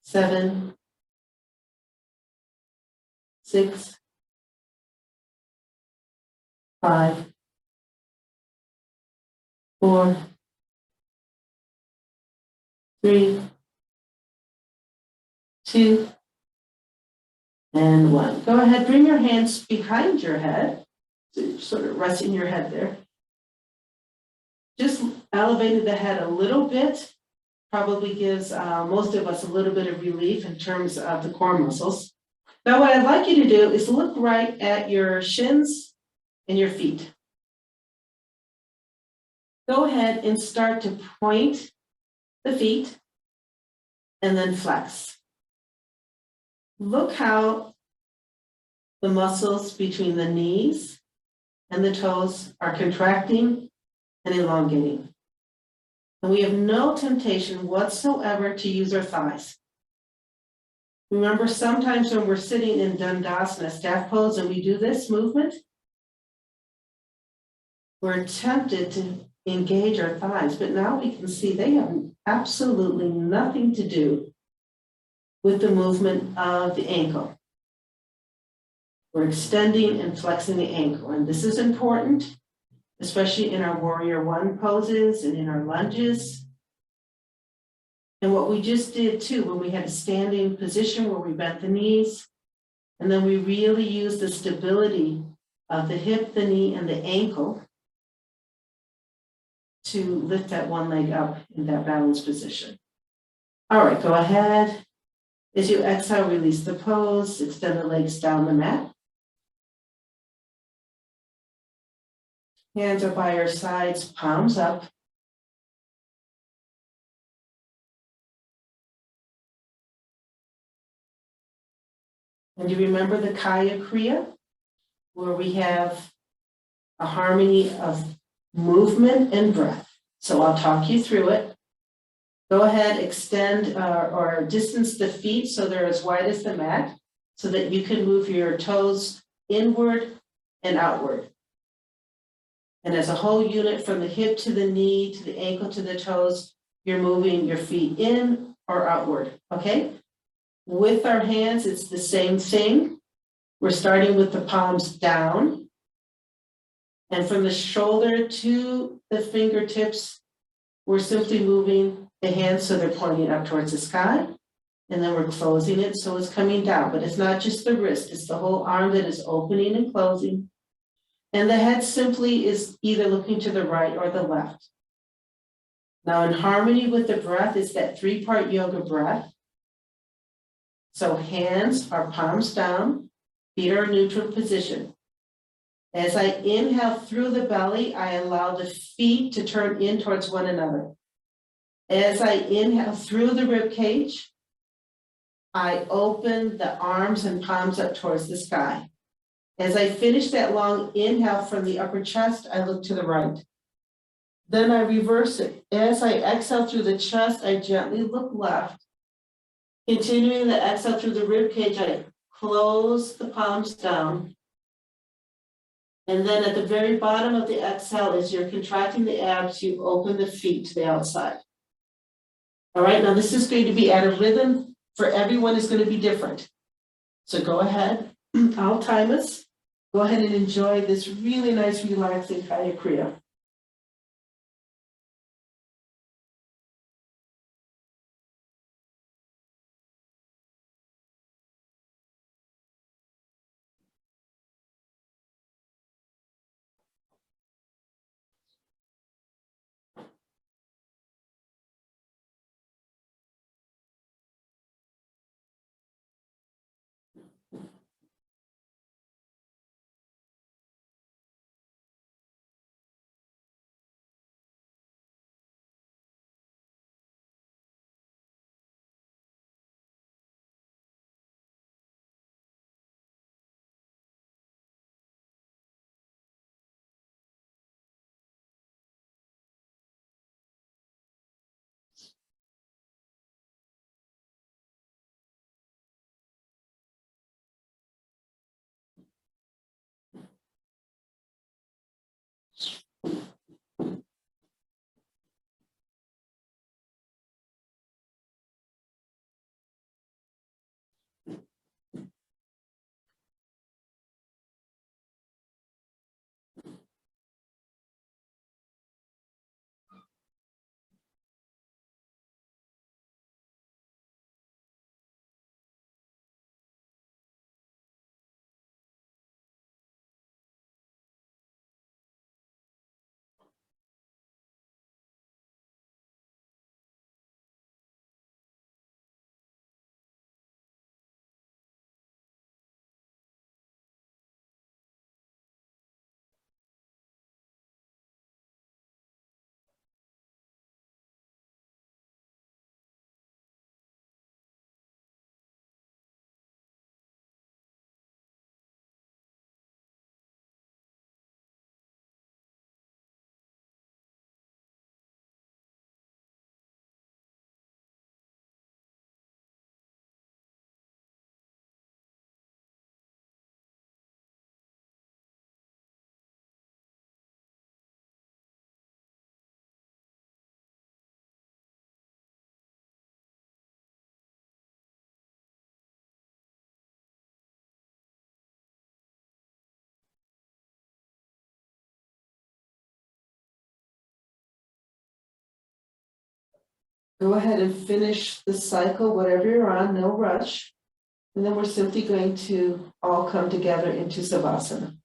7, 6, 5, 4, 3, 2, and 1. Go ahead, bring your hands behind your head. So you're sort of resting your head there. Just elevated the head a little bit. Probably gives most of us a little bit of relief in terms of the core muscles. Now what I'd like you to do is look right at your shins and your feet. Go ahead and start to point the feet and then flex. Look how the muscles between the knees and the toes are contracting and elongating. And we have no temptation whatsoever to use our thighs. Remember, sometimes when we're sitting in Dandasana, staff pose, and we do this movement, we're tempted to engage our thighs, but now we can see they have absolutely nothing to do with the movement of the ankle. We're extending and flexing the ankle, and this is important, especially in our warrior one poses and in our lunges. And what we just did too, when we had a standing position where we bent the knees, and then we really used the stability of the hip, the knee, and the ankle to lift that one leg up in that balanced position. All right, go ahead. As you exhale, release the pose, extend the legs down the mat. Hands are by your sides, palms up. And you remember the Kaya Kriya, where we have a harmony of movement and breath. So I'll talk you through it. Go ahead, extend or distance the feet so they're as wide as the mat, so that you can move your toes inward and outward. And as a whole unit, from the hip to the knee, to the ankle, to the toes, you're moving your feet in or outward, okay? With our hands, it's the same thing. We're starting with the palms down. And from the shoulder to the fingertips, we're simply moving the hands so they're pointing up towards the sky. And then we're closing it so it's coming down. But it's not just the wrist, it's the whole arm that is opening and closing. And the head simply is either looking to the right or the left. Now, in harmony with the breath is that 3-part yoga breath. So hands are palms down, feet are in neutral position. As I inhale through the belly, I allow the feet to turn in towards one another. As I inhale through the rib cage, I open the arms and palms up towards the sky. As I finish that long inhale from the upper chest, I look to the right. Then I reverse it. As I exhale through the chest, I gently look left. Continuing the exhale through the rib cage, I close the palms down. And then at the very bottom of the exhale, as you're contracting the abs, you open the feet to the outside. All right, now this is going to be at a rhythm for everyone is going to be different. So go ahead, I'll time us. Go ahead and enjoy this really nice, relaxing Kaya Kriya. Go ahead and finish the cycle, whatever you're on, no rush. And then we're simply going to all come together into Savasana.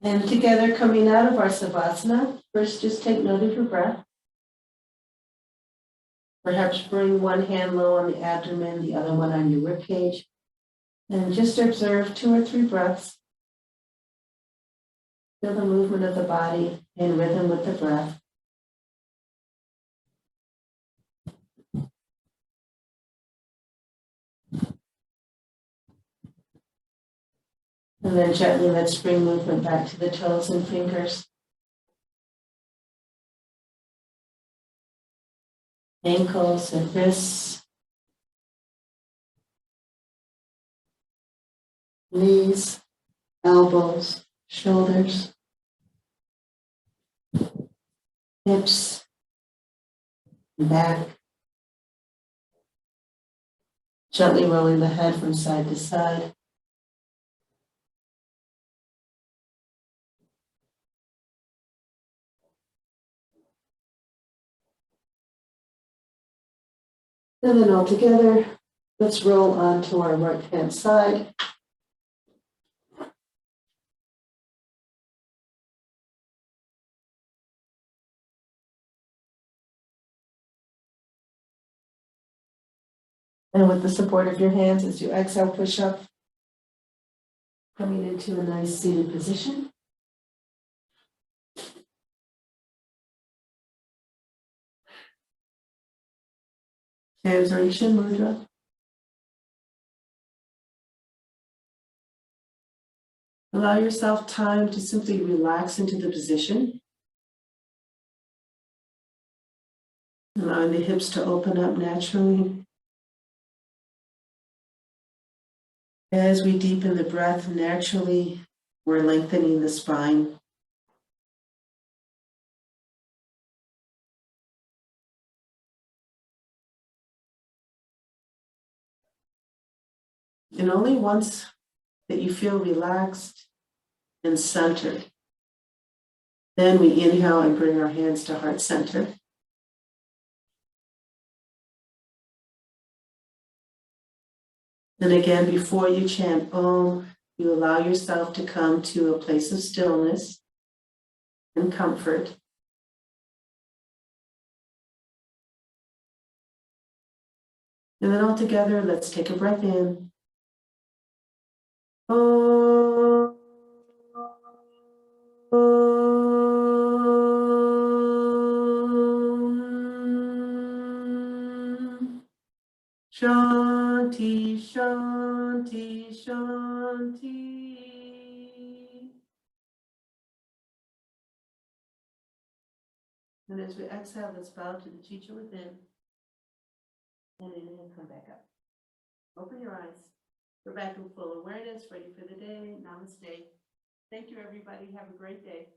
And together coming out of our Savasana, first just take note of your breath. Perhaps bring one hand low on the abdomen, the other one on your ribcage. And just observe 2 or 3 breaths. Feel the movement of the body in rhythm with the breath. And then gently let's bring movement back to the toes and fingers. ankles and wrists, knees, elbows, shoulders, hips, back. Gently rolling the head from side to side. And then all together, let's roll onto our right-hand side. And with the support of your hands, as you exhale, push up, coming into a nice seated position. Translation mudra. Allow yourself time to simply relax into the position. Allowing the hips to open up naturally. As we deepen the breath naturally, we're lengthening the spine. And only once that you feel relaxed and centered, then we inhale and bring our hands to heart center. And again, before you chant Om, you allow yourself to come to a place of stillness and comfort. And then all together, let's take a breath in. Om. Shanti, Shanti, Shanti. And as we exhale, let's bow to the teacher within. And inhale, come back up. Open your eyes. We're back in full awareness, ready for the day. Namaste. Thank you, everybody. Have a great day.